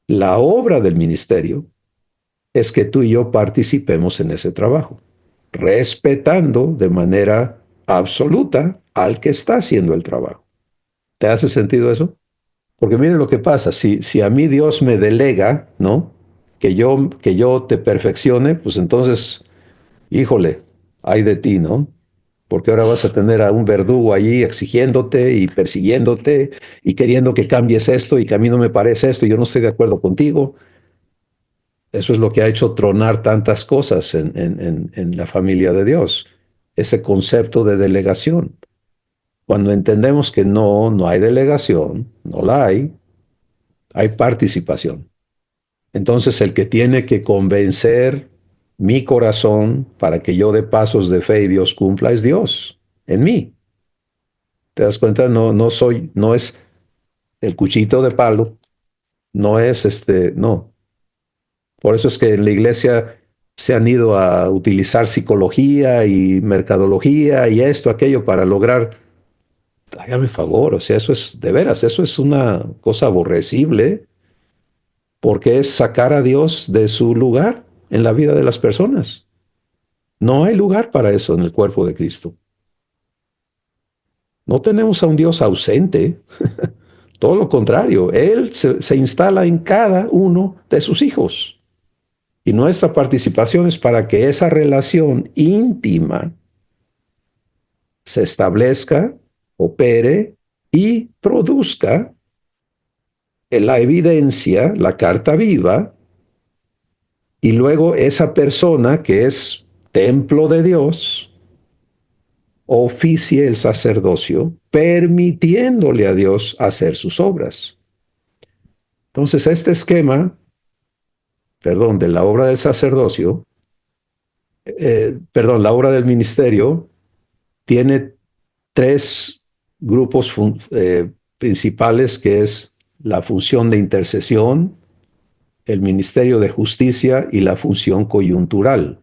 La obra del ministerio es que tú y yo participemos en ese trabajo, respetando de manera absoluta al que está haciendo el trabajo. ¿Te hace sentido eso? Porque miren lo que pasa, si a mí Dios me delega, ¿no? Que yo te perfeccione, pues entonces, híjole, ay de ti, ¿no? Porque ahora vas a tener a un verdugo allí exigiéndote y persiguiéndote y queriendo que cambies esto y que a mí no me parece esto y yo no estoy de acuerdo contigo. Eso es lo que ha hecho tronar tantas cosas en la familia de Dios, ese concepto de delegación. Cuando entendemos que no hay delegación, no la hay participación. Entonces el que tiene que convencer mi corazón para que yo dé pasos de fe y Dios cumpla es Dios en mí. ¿Te das cuenta? No es el cuchito de palo, no es no. Por eso es que en la iglesia se han ido a utilizar psicología y mercadología y esto, aquello para lograr, hágame favor, o sea, eso es, de veras, eso es una cosa aborrecible porque es sacar a Dios de su lugar en la vida de las personas. No hay lugar para eso en el cuerpo de Cristo. No tenemos a un Dios ausente, todo lo contrario, Él se instala en cada uno de sus hijos. Y nuestra participación es para que esa relación íntima se establezca, opere y produzca la evidencia, la carta viva, y luego esa persona que es templo de Dios oficie el sacerdocio, permitiéndole a Dios hacer sus obras. Entonces, este esquema, perdón, de la obra del sacerdocio, perdón, la obra del ministerio, tiene tres grupos principales, que es la función de intercesión, el ministerio de justicia y la función coyuntural.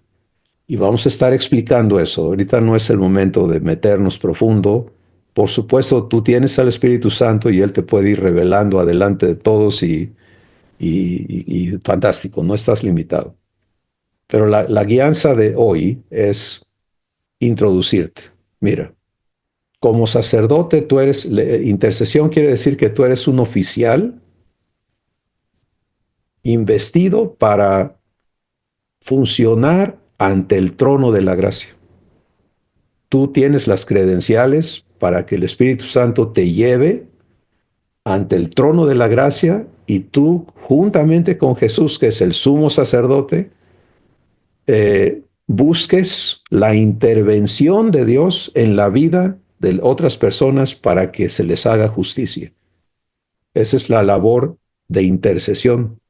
Y vamos a estar explicando eso. Ahorita no es el momento de meternos profundo. Por supuesto, tú tienes al Espíritu Santo y Él te puede ir revelando adelante de todos y fantástico, no estás limitado. Pero la guianza de hoy es introducirte. Mira, como sacerdote, tú eres, intercesión quiere decir que tú eres un oficial investido para funcionar ante el trono de la gracia. Tú tienes las credenciales para que el Espíritu Santo te lleve ante el trono de la gracia y tú, juntamente con Jesús, que es el sumo sacerdote, busques la intervención de Dios en la vida de otras personas para que se les haga justicia. Esa es la labor de intercesión.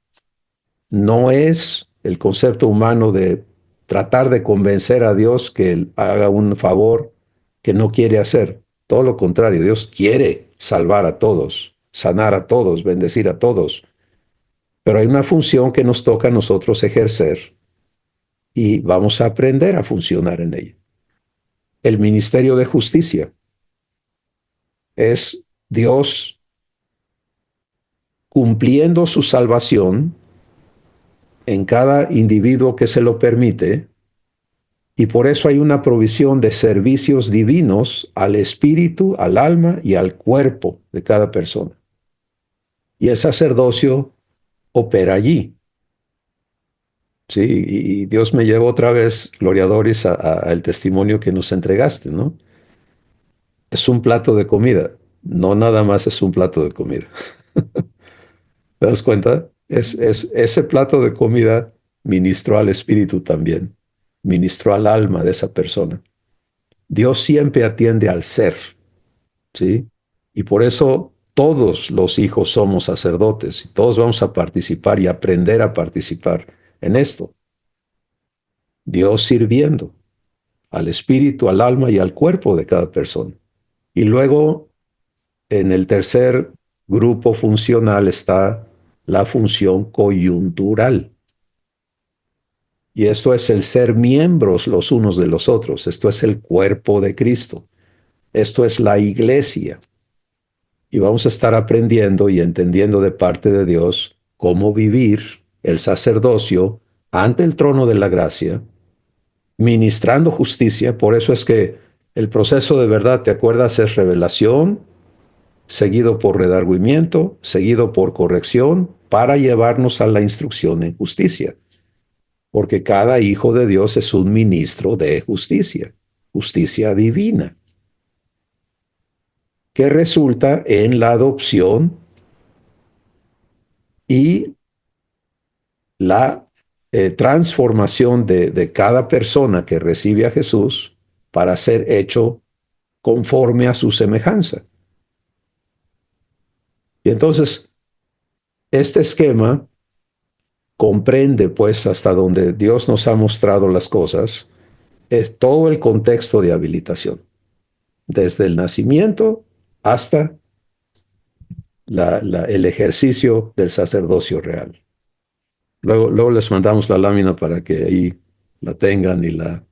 No es el concepto humano de tratar de convencer a Dios que él haga un favor que no quiere hacer. Todo lo contrario, Dios quiere salvar a todos, sanar a todos, bendecir a todos. Pero hay una función que nos toca a nosotros ejercer y vamos a aprender a funcionar en ella. El ministerio de justicia es Dios cumpliendo su salvación en cada individuo que se lo permite, y por eso hay una provisión de servicios divinos al espíritu, al alma y al cuerpo de cada persona. Y el sacerdocio opera allí. Sí, y Dios me llevó otra vez, Gloria Doris, al testimonio que nos entregaste, ¿no? Es un plato de comida, no nada más es un plato de comida. ¿Te das cuenta? Ese plato de comida ministró al espíritu también, ministró al alma de esa persona. Dios siempre atiende al ser, ¿sí? Y por eso todos los hijos somos sacerdotes y todos vamos a participar y aprender a participar en esto. Dios sirviendo al espíritu, al alma y al cuerpo de cada persona. Y luego, en el tercer grupo funcional está la función coyuntural. Y esto es el ser miembros los unos de los otros. Esto es el cuerpo de Cristo. Esto es la iglesia. Y vamos a estar aprendiendo y entendiendo de parte de Dios cómo vivir el sacerdocio ante el trono de la gracia, ministrando justicia. Por eso es que el proceso de verdad, ¿te acuerdas? Es revelación, seguido por redargüimiento, seguido por corrección, para llevarnos a la instrucción en justicia. Porque cada hijo de Dios es un ministro de justicia, justicia divina, que resulta en la adopción y la transformación de cada persona que recibe a Jesús para ser hecho conforme a su semejanza. Y entonces, este esquema comprende, pues, hasta donde Dios nos ha mostrado las cosas, es todo el contexto de habilitación, desde el nacimiento hasta el ejercicio del sacerdocio real. Luego les mandamos la lámina para que ahí la tengan y la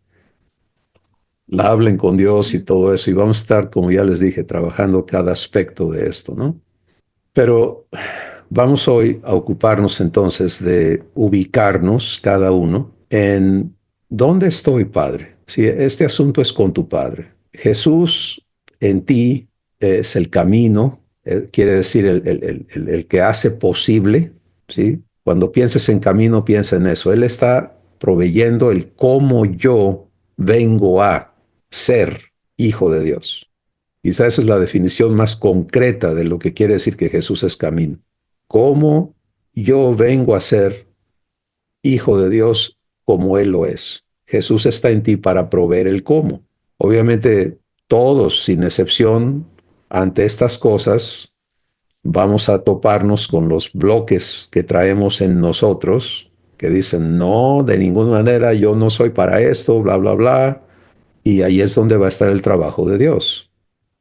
hablen con Dios y todo eso. Y vamos a estar, como ya les dije, trabajando cada aspecto de esto, ¿no? Pero vamos hoy a ocuparnos entonces de ubicarnos cada uno en dónde estoy, Padre. Si este asunto es con tu Padre. Jesús en ti es el camino, quiere decir el que hace posible, ¿sí? Cuando pienses en camino, piensa en eso. Él está proveyendo el cómo yo vengo a ser hijo de Dios. Quizá esa es la definición más concreta de lo que quiere decir que Jesús es camino. ¿Cómo yo vengo a ser hijo de Dios como Él lo es? Jesús está en ti para proveer el cómo. Obviamente, todos, sin excepción, ante estas cosas, vamos a toparnos con los bloques que traemos en nosotros, que dicen, no, de ninguna manera, yo no soy para esto, bla, bla, bla. Y ahí es donde va a estar el trabajo de Dios.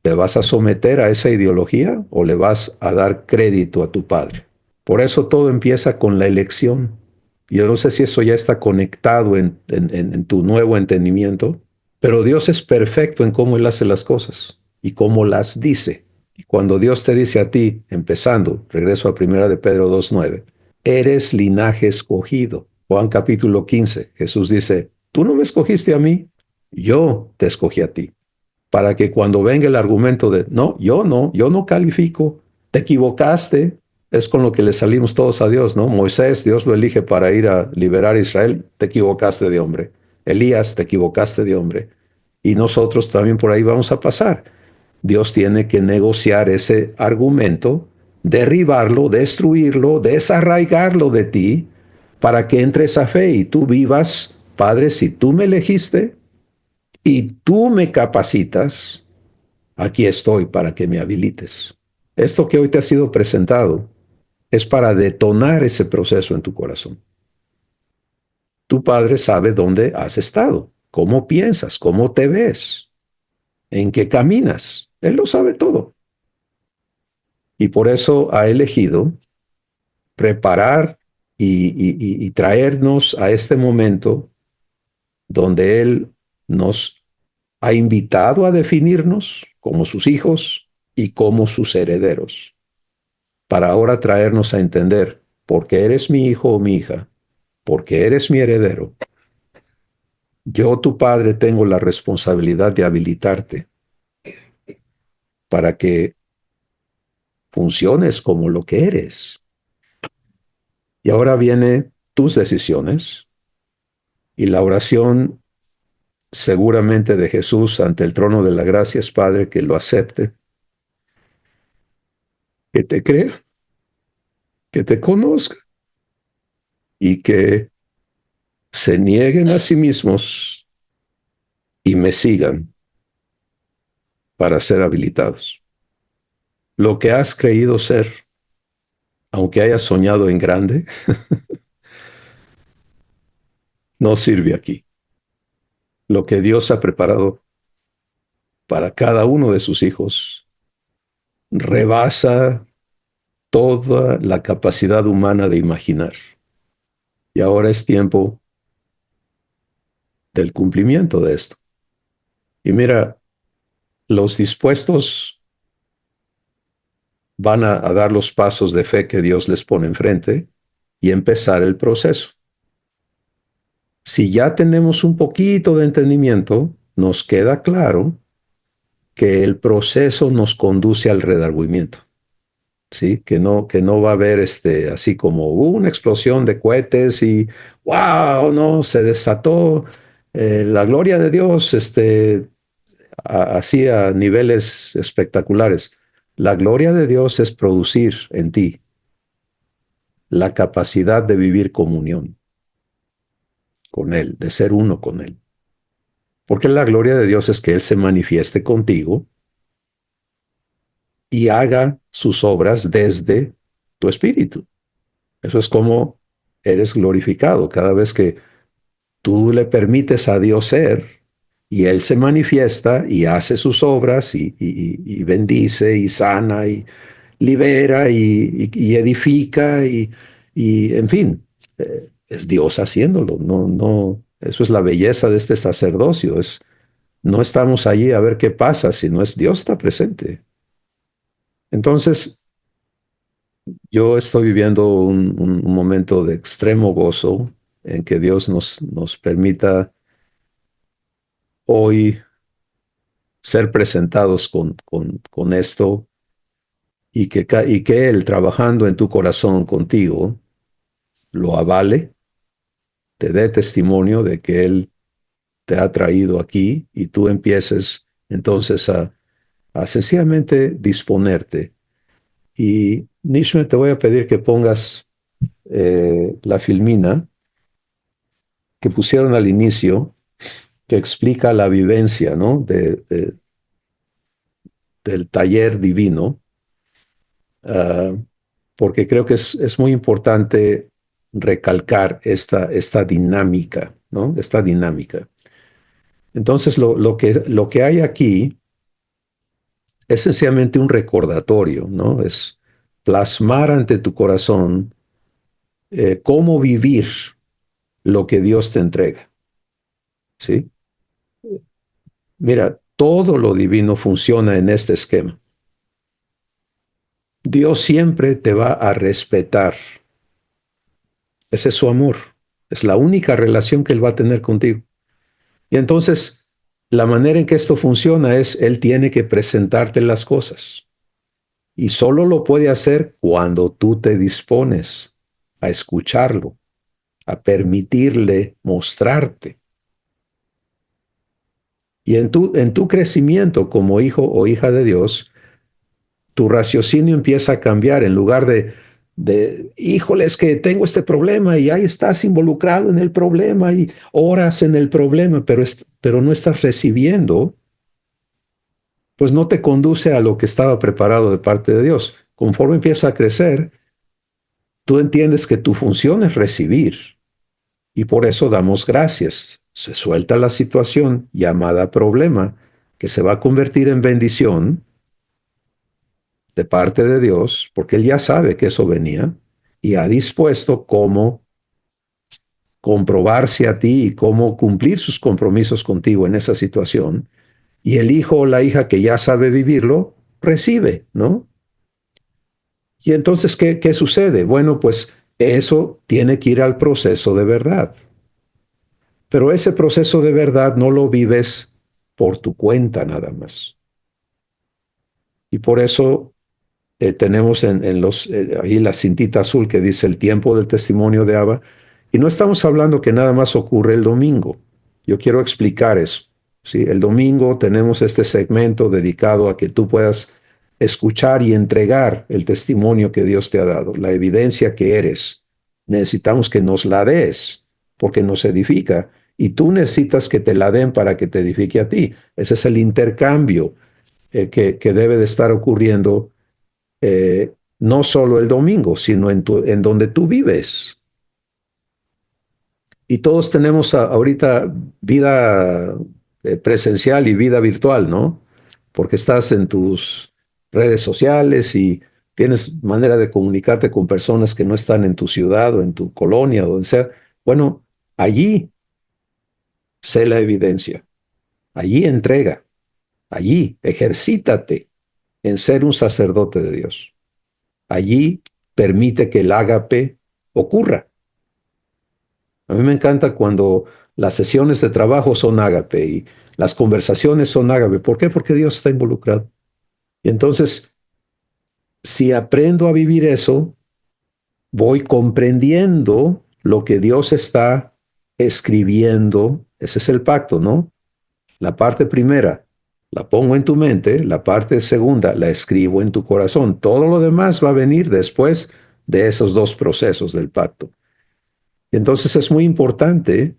¿Te vas a someter a esa ideología o le vas a dar crédito a tu padre? Por eso todo empieza con la elección. Yo no sé si eso ya está conectado en tu nuevo entendimiento, pero Dios es perfecto en cómo Él hace las cosas y cómo las dice. Y cuando Dios te dice a ti, empezando, regreso a primera de Pedro 2:9, eres linaje escogido. Juan capítulo 15, Jesús dice, tú no me escogiste a mí, yo te escogí a ti. Para que cuando venga el argumento de, no, yo no califico, te equivocaste, es con lo que le salimos todos a Dios, ¿no? Moisés, Dios lo elige para ir a liberar a Israel, te equivocaste de hombre. Elías, te equivocaste de hombre. Y nosotros también por ahí vamos a pasar. Dios tiene que negociar ese argumento, derribarlo, destruirlo, desarraigarlo de ti, para que entres a fe y tú vivas, Padre, si tú me elegiste y tú me capacitas, aquí estoy para que me habilites. Esto que hoy te ha sido presentado es para detonar ese proceso en tu corazón. Tu Padre sabe dónde has estado, cómo piensas, cómo te ves, en qué caminas. Él lo sabe todo. Y por eso ha elegido preparar y traernos a este momento donde Él nos ha invitado a definirnos como sus hijos y como sus herederos, para ahora traernos a entender, porque eres mi hijo o mi hija, porque eres mi heredero, yo, tu padre, tengo la responsabilidad de habilitarte para que funciones como lo que eres. Y ahora viene tus decisiones y la oración seguramente de Jesús ante el trono de la gracia es, Padre, que lo acepte, que te crea, que te conozca y que se nieguen a sí mismos y me sigan para ser habilitados. Lo que has creído ser, aunque hayas soñado en grande, no sirve aquí. Lo que Dios ha preparado para cada uno de sus hijos rebasa toda la capacidad humana de imaginar. Y ahora es tiempo del cumplimiento de esto. Y mira, los dispuestos van a dar los pasos de fe que Dios les pone enfrente y empezar el proceso. Si ya tenemos un poquito de entendimiento, nos queda claro que el proceso nos conduce al redargüimiento. ¿Sí? Que no va a haber así como una explosión de cohetes y wow, no, se desató la gloria de Dios, así a niveles espectaculares. La gloria de Dios es producir en ti la capacidad de vivir comunión con Él, de ser uno con Él. Porque la gloria de Dios es que Él se manifieste contigo y haga sus obras desde tu espíritu. Eso es como eres glorificado cada vez que tú le permites a Dios ser y Él se manifiesta y hace sus obras y bendice y sana y libera y edifica y en fin, es Dios haciéndolo. No, no, eso es la belleza de este sacerdocio. No estamos allí a ver qué pasa, sino es Dios está presente. Entonces, yo estoy viviendo un momento de extremo gozo en que Dios nos permita hoy ser presentados con esto y que Él, trabajando en tu corazón contigo, lo avale, te dé testimonio de que Él te ha traído aquí y tú empieces entonces a sencillamente disponerte. Y Nishme, te voy a pedir que pongas la filmina que pusieron al inicio, que explica la vivencia, ¿no? Del taller divino, uh, porque creo que es muy importante recalcar esta dinámica, ¿no? Esta dinámica. Entonces, lo que hay aquí es sencillamente un recordatorio, ¿no? Es plasmar ante tu corazón cómo vivir lo que Dios te entrega. ¿Sí? Mira, todo lo divino funciona en este esquema. Dios siempre te va a respetar. Ese es su amor. Es la única relación que Él va a tener contigo. Y entonces, la manera en que esto funciona es, Él tiene que presentarte las cosas. Y solo lo puede hacer cuando tú te dispones a escucharlo, a permitirle mostrarte. Y en tu crecimiento como hijo o hija de Dios, tu raciocinio empieza a cambiar en lugar híjole, es que tengo este problema y ahí estás involucrado en el problema y oras en el problema, pero no estás recibiendo, pues no te conduce a lo que estaba preparado de parte de Dios. Conforme empieza a crecer, tú entiendes que tu función es recibir y por eso damos gracias. Se suelta la situación llamada problema, que se va a convertir en bendición de parte de Dios, porque Él ya sabe que eso venía y ha dispuesto cómo comprobarse a ti y cómo cumplir sus compromisos contigo en esa situación. Y el hijo o la hija que ya sabe vivirlo, recibe, ¿no? Y entonces, ¿qué sucede? Bueno, pues eso tiene que ir al proceso de verdad. Pero ese proceso de verdad no lo vives por tu cuenta nada más. Y por eso tenemos ahí la cintita azul que dice el tiempo del testimonio de Abba. Y no estamos hablando que nada más ocurre el domingo. Yo quiero explicar eso. ¿Sí? El domingo tenemos este segmento dedicado a que tú puedas escuchar y entregar el testimonio que Dios te ha dado, la evidencia que eres. Necesitamos que nos la des, porque nos edifica. Y tú necesitas que te la den para que te edifique a ti. Ese es el intercambio que debe de estar ocurriendo no solo el domingo, sino en donde tú vives. Y todos tenemos ahorita vida presencial y vida virtual, ¿no? Porque estás en tus redes sociales y tienes manera de comunicarte con personas que no están en tu ciudad o en tu colonia, o donde sea. Bueno, allí sé la evidencia, allí entrega, allí ejercítate en ser un sacerdote de Dios. Allí permite que el ágape ocurra. A mí me encanta cuando las sesiones de trabajo son ágape y las conversaciones son ágape. ¿Por qué? Porque Dios está involucrado. Y entonces, si aprendo a vivir eso, voy comprendiendo lo que Dios está escribiendo. Ese es el pacto, ¿no? La parte primera la pongo en tu mente, la parte segunda la escribo en tu corazón. Todo lo demás va a venir después de esos dos procesos del pacto. Entonces es muy importante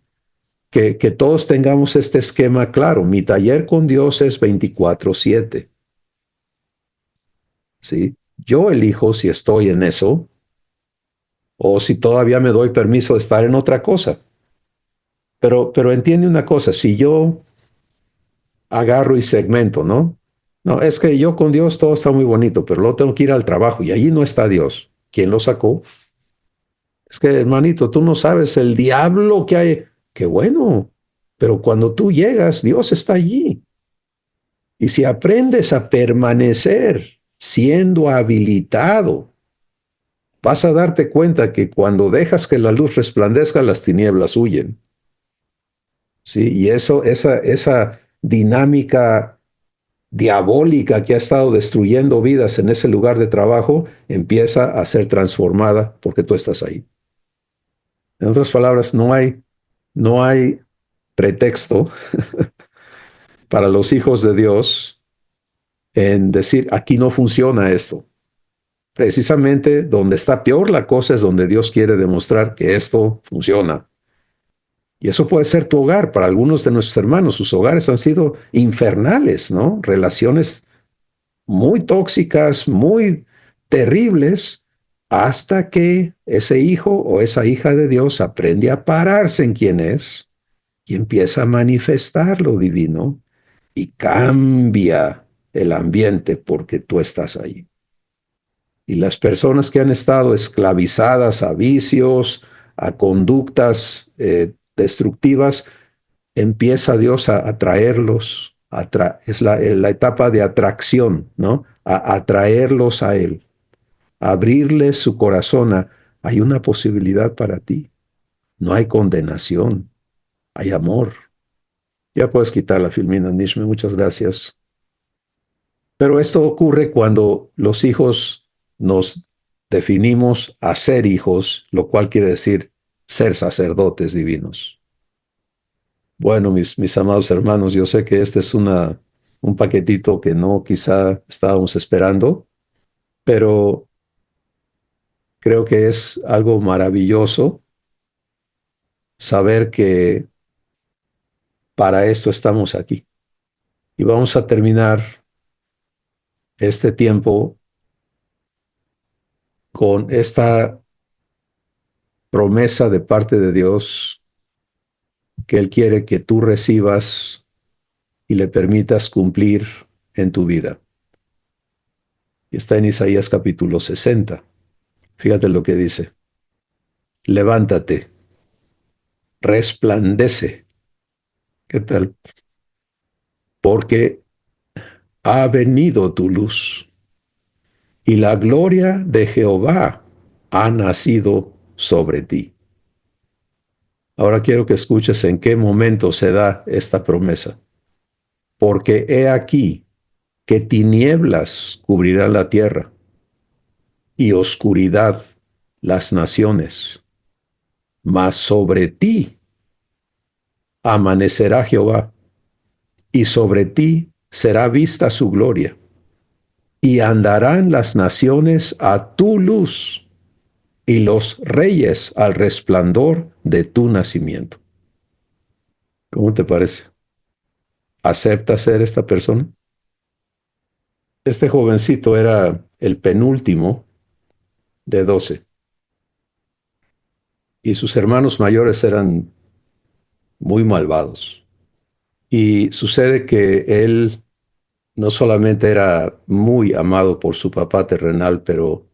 que todos tengamos este esquema claro. Mi taller con Dios es 24/7. ¿Sí? Yo elijo si estoy en eso o si todavía me doy permiso de estar en otra cosa. Pero entiende una cosa, si yo agarro y segmento, ¿no? No, es que yo con Dios todo está muy bonito, pero luego tengo que ir al trabajo y allí no está Dios. ¿Quién lo sacó? Es que, hermanito, tú no sabes el diablo que hay. Qué bueno, pero cuando tú llegas, Dios está allí. Y si aprendes a permanecer siendo habilitado, vas a darte cuenta que cuando dejas que la luz resplandezca, las tinieblas huyen. ¿Sí? Y esa dinámica diabólica que ha estado destruyendo vidas en ese lugar de trabajo empieza a ser transformada porque tú estás ahí. En otras palabras, no hay pretexto para los hijos de Dios en decir, aquí no funciona esto. Precisamente donde está peor la cosa es donde Dios quiere demostrar que esto funciona. Y eso puede ser tu hogar. Para algunos de nuestros hermanos, sus hogares han sido infernales, ¿no? Relaciones muy tóxicas, muy terribles, hasta que ese hijo o esa hija de Dios aprende a pararse en quien es y empieza a manifestar lo divino y cambia el ambiente porque tú estás ahí. Y las personas que han estado esclavizadas a vicios, a conductas destructivas, empieza Dios a atraerlos, es la etapa de atracción, ¿no? A atraerlos a Él, a abrirles su corazón hay una posibilidad para ti, no hay condenación, hay amor. Ya puedes quitar la filmina, Nishme, muchas gracias. Pero esto ocurre cuando los hijos nos definimos a ser hijos, lo cual quiere decir ser sacerdotes divinos. Bueno, mis amados hermanos, yo sé que este es un paquetito que no quizá estábamos esperando, pero creo que es algo maravilloso saber que para esto estamos aquí. Y vamos a terminar este tiempo con esta promesa de parte de Dios que Él quiere que tú recibas y le permitas cumplir en tu vida. Y está en Isaías capítulo 60. Fíjate lo que dice. Levántate, resplandece. ¿Qué tal? Porque ha venido tu luz y la gloria de Jehová ha nacido sobre ti. Ahora quiero que escuches en qué momento se da esta promesa. Porque he aquí que tinieblas cubrirán la tierra y oscuridad las naciones, mas sobre ti amanecerá Jehová, y sobre ti será vista su gloria, y andarán las naciones a tu luz, y los reyes al resplandor de tu nacimiento. ¿Cómo te parece? ¿Acepta ser esta persona? Este jovencito era el penúltimo de 12, y sus hermanos mayores eran muy malvados. Y sucede que él no solamente era muy amado por su papá terrenal, pero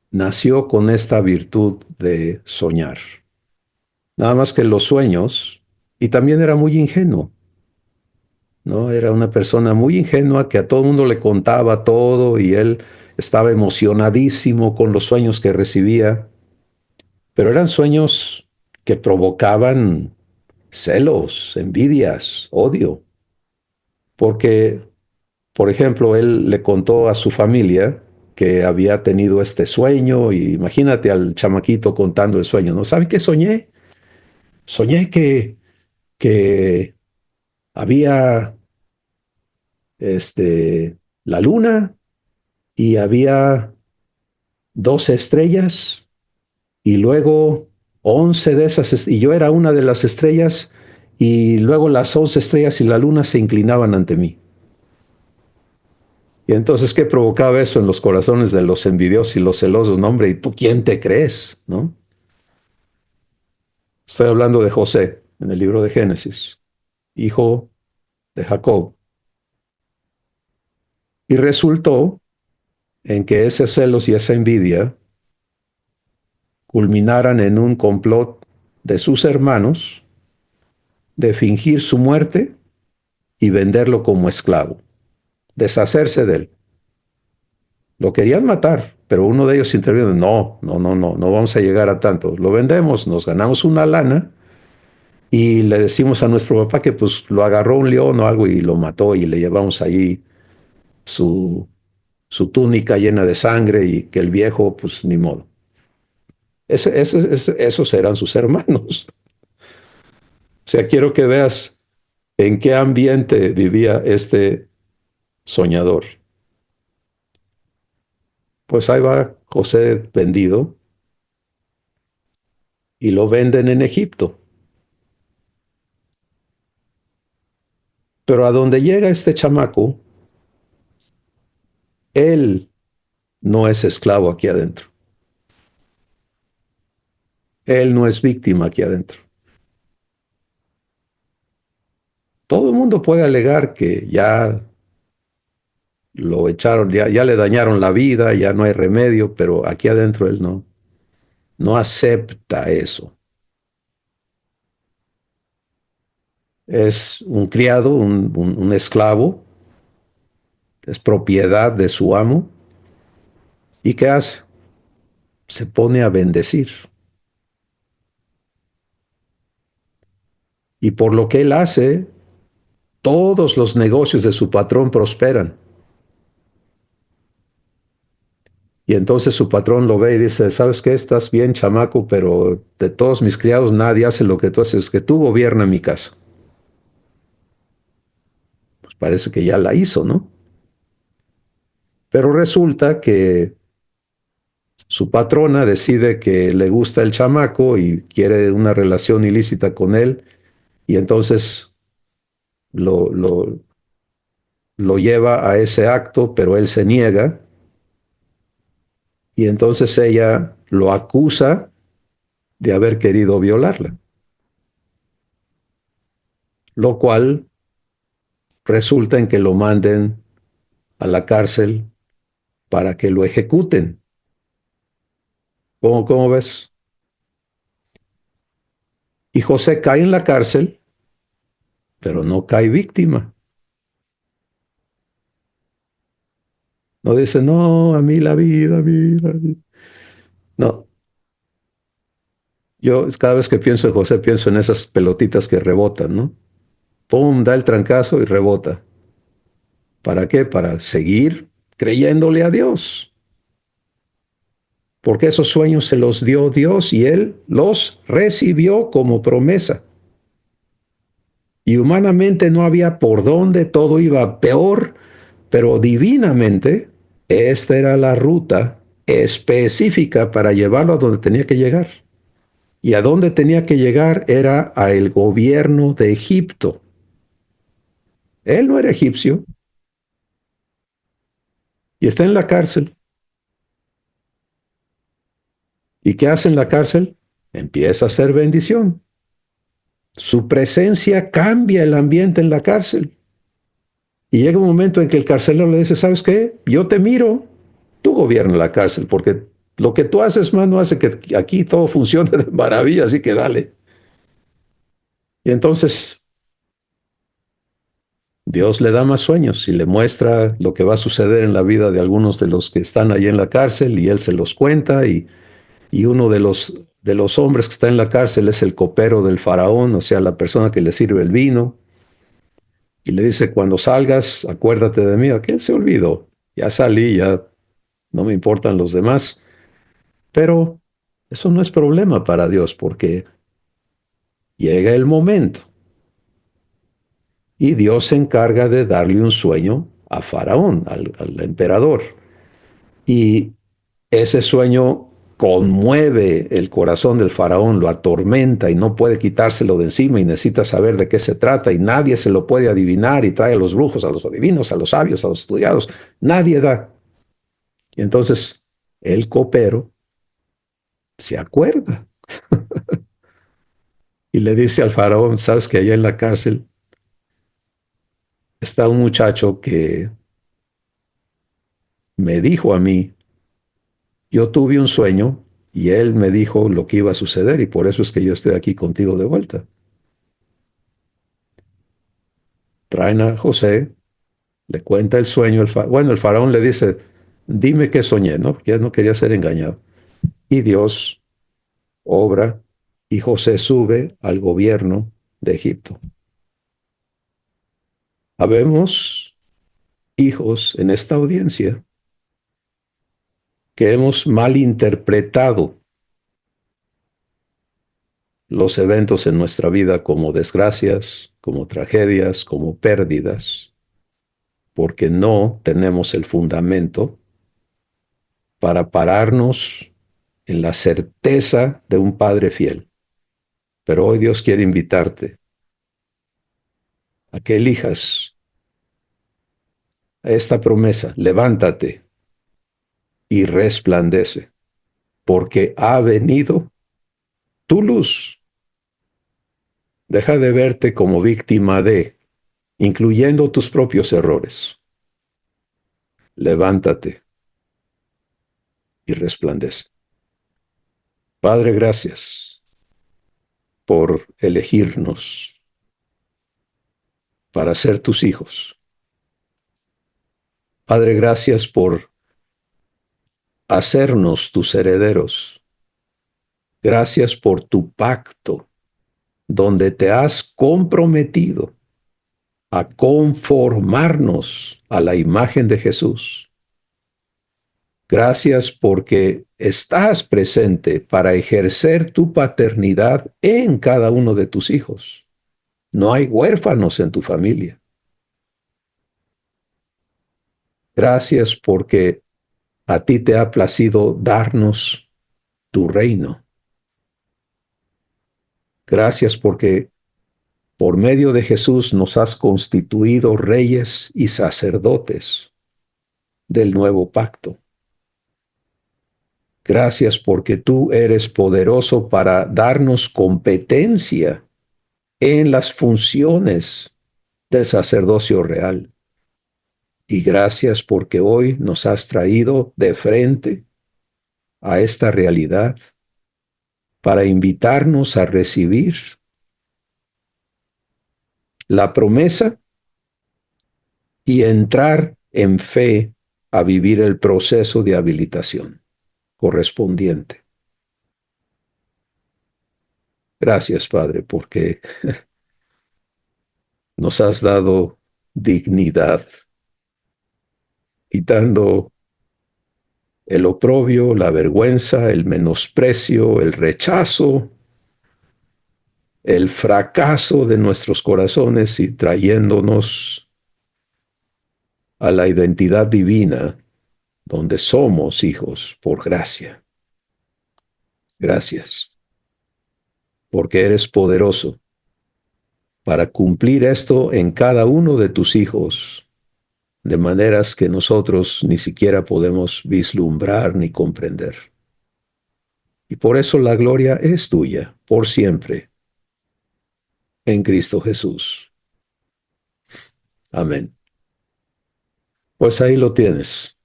nació con esta virtud de soñar. Nada más que los sueños, y también era muy ingenuo, ¿no? Era una persona muy ingenua que a todo el mundo le contaba todo y él estaba emocionadísimo con los sueños que recibía, pero eran sueños que provocaban celos, envidias, odio, porque por ejemplo, él le contó a su familia que había tenido este sueño y imagínate al chamaquito contando el sueño, ¿no? ¿Saben qué soñé? Soñé que había la luna y había 12 estrellas y luego 11 de esas, y yo era una de las estrellas y luego las 11 estrellas y la luna se inclinaban ante mí. Y entonces, ¿qué provocaba eso en los corazones de los envidiosos y los celosos? No, hombre, ¿y tú quién te crees? ¿No? Estoy hablando de José en el libro de Génesis, hijo de Jacob. Y resultó en que ese celos y esa envidia culminaran en un complot de sus hermanos de fingir su muerte y venderlo como esclavo, deshacerse de él. Lo querían matar, pero uno de ellos intervino, no vamos a llegar a tanto. Lo vendemos, nos ganamos una lana y le decimos a nuestro papá que pues lo agarró un león o algo y lo mató y le llevamos ahí su, su túnica llena de sangre y que el viejo pues ni modo. Esos eran sus hermanos. O sea, quiero que veas en qué ambiente vivía este soñador. Pues ahí va José vendido y lo venden en Egipto. Pero a donde llega este chamaco, él no es esclavo aquí adentro. Él no es víctima aquí adentro. Todo el mundo puede alegar que ya lo echaron, ya le dañaron la vida, ya no hay remedio, pero aquí adentro él no no acepta eso. Es un criado, un esclavo, es propiedad de su amo. ¿Y qué hace? Se pone a bendecir. Y por lo que él hace, todos los negocios de su patrón prosperan. Y entonces su patrón lo ve y dice, ¿sabes qué? Estás bien, chamaco, pero de todos mis criados nadie hace lo que tú haces, que tú gobierna mi casa. Pues parece que ya la hizo, ¿no? Pero resulta que su patrona decide que le gusta el chamaco y quiere una relación ilícita con él, y entonces lo, lo, lo lleva a ese acto, pero él se niega, y entonces ella lo acusa de haber querido violarla, lo cual resulta en que lo manden a la cárcel para que lo ejecuten. ¿Cómo ves? Y José cae en la cárcel, pero no cae víctima. No dice, no, a mí la vida, mira. No, yo cada vez que pienso en José, pienso en esas pelotitas que rebotan, ¿no? Pum, da el trancazo y rebota. ¿Para qué? Para seguir creyéndole a Dios. Porque esos sueños se los dio Dios y él los recibió como promesa. Y humanamente no había por dónde, todo iba peor, pero divinamente esta era la ruta específica para llevarlo a donde tenía que llegar. Y a donde tenía que llegar era a el gobierno de Egipto. Él no era egipcio y está en la cárcel. ¿Y qué hace en la cárcel? Empieza a hacer bendición. Su presencia cambia el ambiente en la cárcel. Y llega un momento en que el carcelero le dice, ¿sabes qué? Yo te miro, tú gobierna la cárcel, porque lo que tú haces, mano, hace que aquí todo funcione de maravilla, así que dale. Y entonces Dios le da más sueños y le muestra lo que va a suceder en la vida de algunos de los que están ahí en la cárcel y él se los cuenta y uno de los hombres que está en la cárcel es el copero del faraón, o sea, la persona que le sirve el vino y le dice, cuando salgas, acuérdate de mí. Aquel se olvidó, ya salí, ya no me importan los demás, pero eso no es problema para Dios porque llega el momento y Dios se encarga de darle un sueño a Faraón, al emperador. Y ese sueño conmueve el corazón del faraón, lo atormenta y no puede quitárselo de encima y necesita saber de qué se trata y nadie se lo puede adivinar y trae a los brujos, a los adivinos, a los sabios, a los estudiados. Nadie da. Y entonces el copero se acuerda y le dice al faraón, sabes que allá en la cárcel está un muchacho que me dijo a mí, yo tuve un sueño y él me dijo lo que iba a suceder y por eso es que yo estoy aquí contigo de vuelta. Traen a José, le cuenta el sueño, bueno, el faraón le dice, dime qué soñé, ¿no? Porque ya no quería ser engañado. Y Dios obra y José sube al gobierno de Egipto. Habemos hijos en esta audiencia que hemos malinterpretado los eventos en nuestra vida como desgracias, como tragedias, como pérdidas, porque no tenemos el fundamento para pararnos en la certeza de un Padre fiel. Pero hoy Dios quiere invitarte a que elijas esta promesa, levántate y resplandece, porque ha venido tu luz. Deja de verte como víctima de, incluyendo tus propios errores. Levántate y resplandece. Padre, gracias por elegirnos para ser tus hijos. Padre, gracias por hacernos tus herederos. Gracias por tu pacto, donde te has comprometido a conformarnos a la imagen de Jesús. Gracias porque estás presente para ejercer tu paternidad en cada uno de tus hijos. No hay huérfanos en tu familia. Gracias porque a ti te ha placido darnos tu reino. Gracias porque por medio de Jesús nos has constituido reyes y sacerdotes del nuevo pacto. Gracias porque tú eres poderoso para darnos competencia en las funciones del sacerdocio real. Y gracias porque hoy nos has traído de frente a esta realidad para invitarnos a recibir la promesa y entrar en fe a vivir el proceso de habilitación correspondiente. Gracias, Padre, porque nos has dado dignidad, quitando el oprobio, la vergüenza, el menosprecio, el rechazo, el fracaso de nuestros corazones y trayéndonos a la identidad divina donde somos hijos por gracia. Gracias, porque eres poderoso para cumplir esto en cada uno de tus hijos, de maneras que nosotros ni siquiera podemos vislumbrar ni comprender. Y por eso la gloria es tuya, por siempre, en Cristo Jesús. Amén. Pues ahí lo tienes.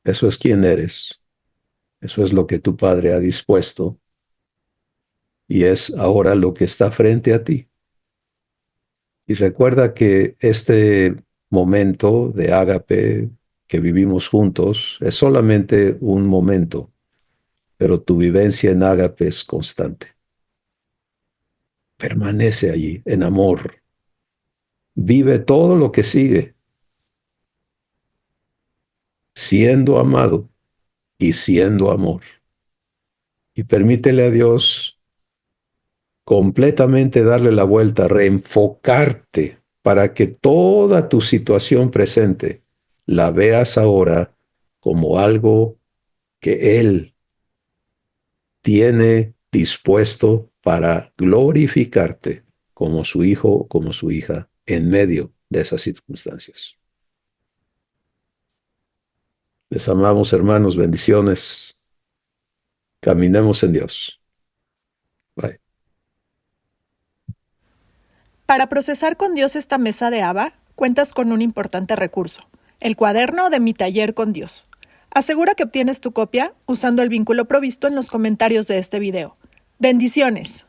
Eso es quién eres. Eso es lo que tu Padre ha dispuesto. Y es ahora lo que está frente a ti. Y recuerda que este momento de ágape que vivimos juntos es solamente un momento, pero tu vivencia en ágape es constante. Permanece allí en amor. Vive todo lo que sigue, siendo amado y siendo amor. Y permítele a Dios completamente darle la vuelta, reenfocarte para que toda tu situación presente la veas ahora como algo que Él tiene dispuesto para glorificarte como su hijo o como su hija en medio de esas circunstancias. Les amamos, hermanos, bendiciones. Caminemos en Dios. Bye.
Para procesar con Dios esta mesa de Abba, cuentas con un importante recurso, el cuaderno de Mi Taller con Dios. Asegura que obtienes tu copia usando el vínculo provisto en los comentarios de este video. ¡Bendiciones!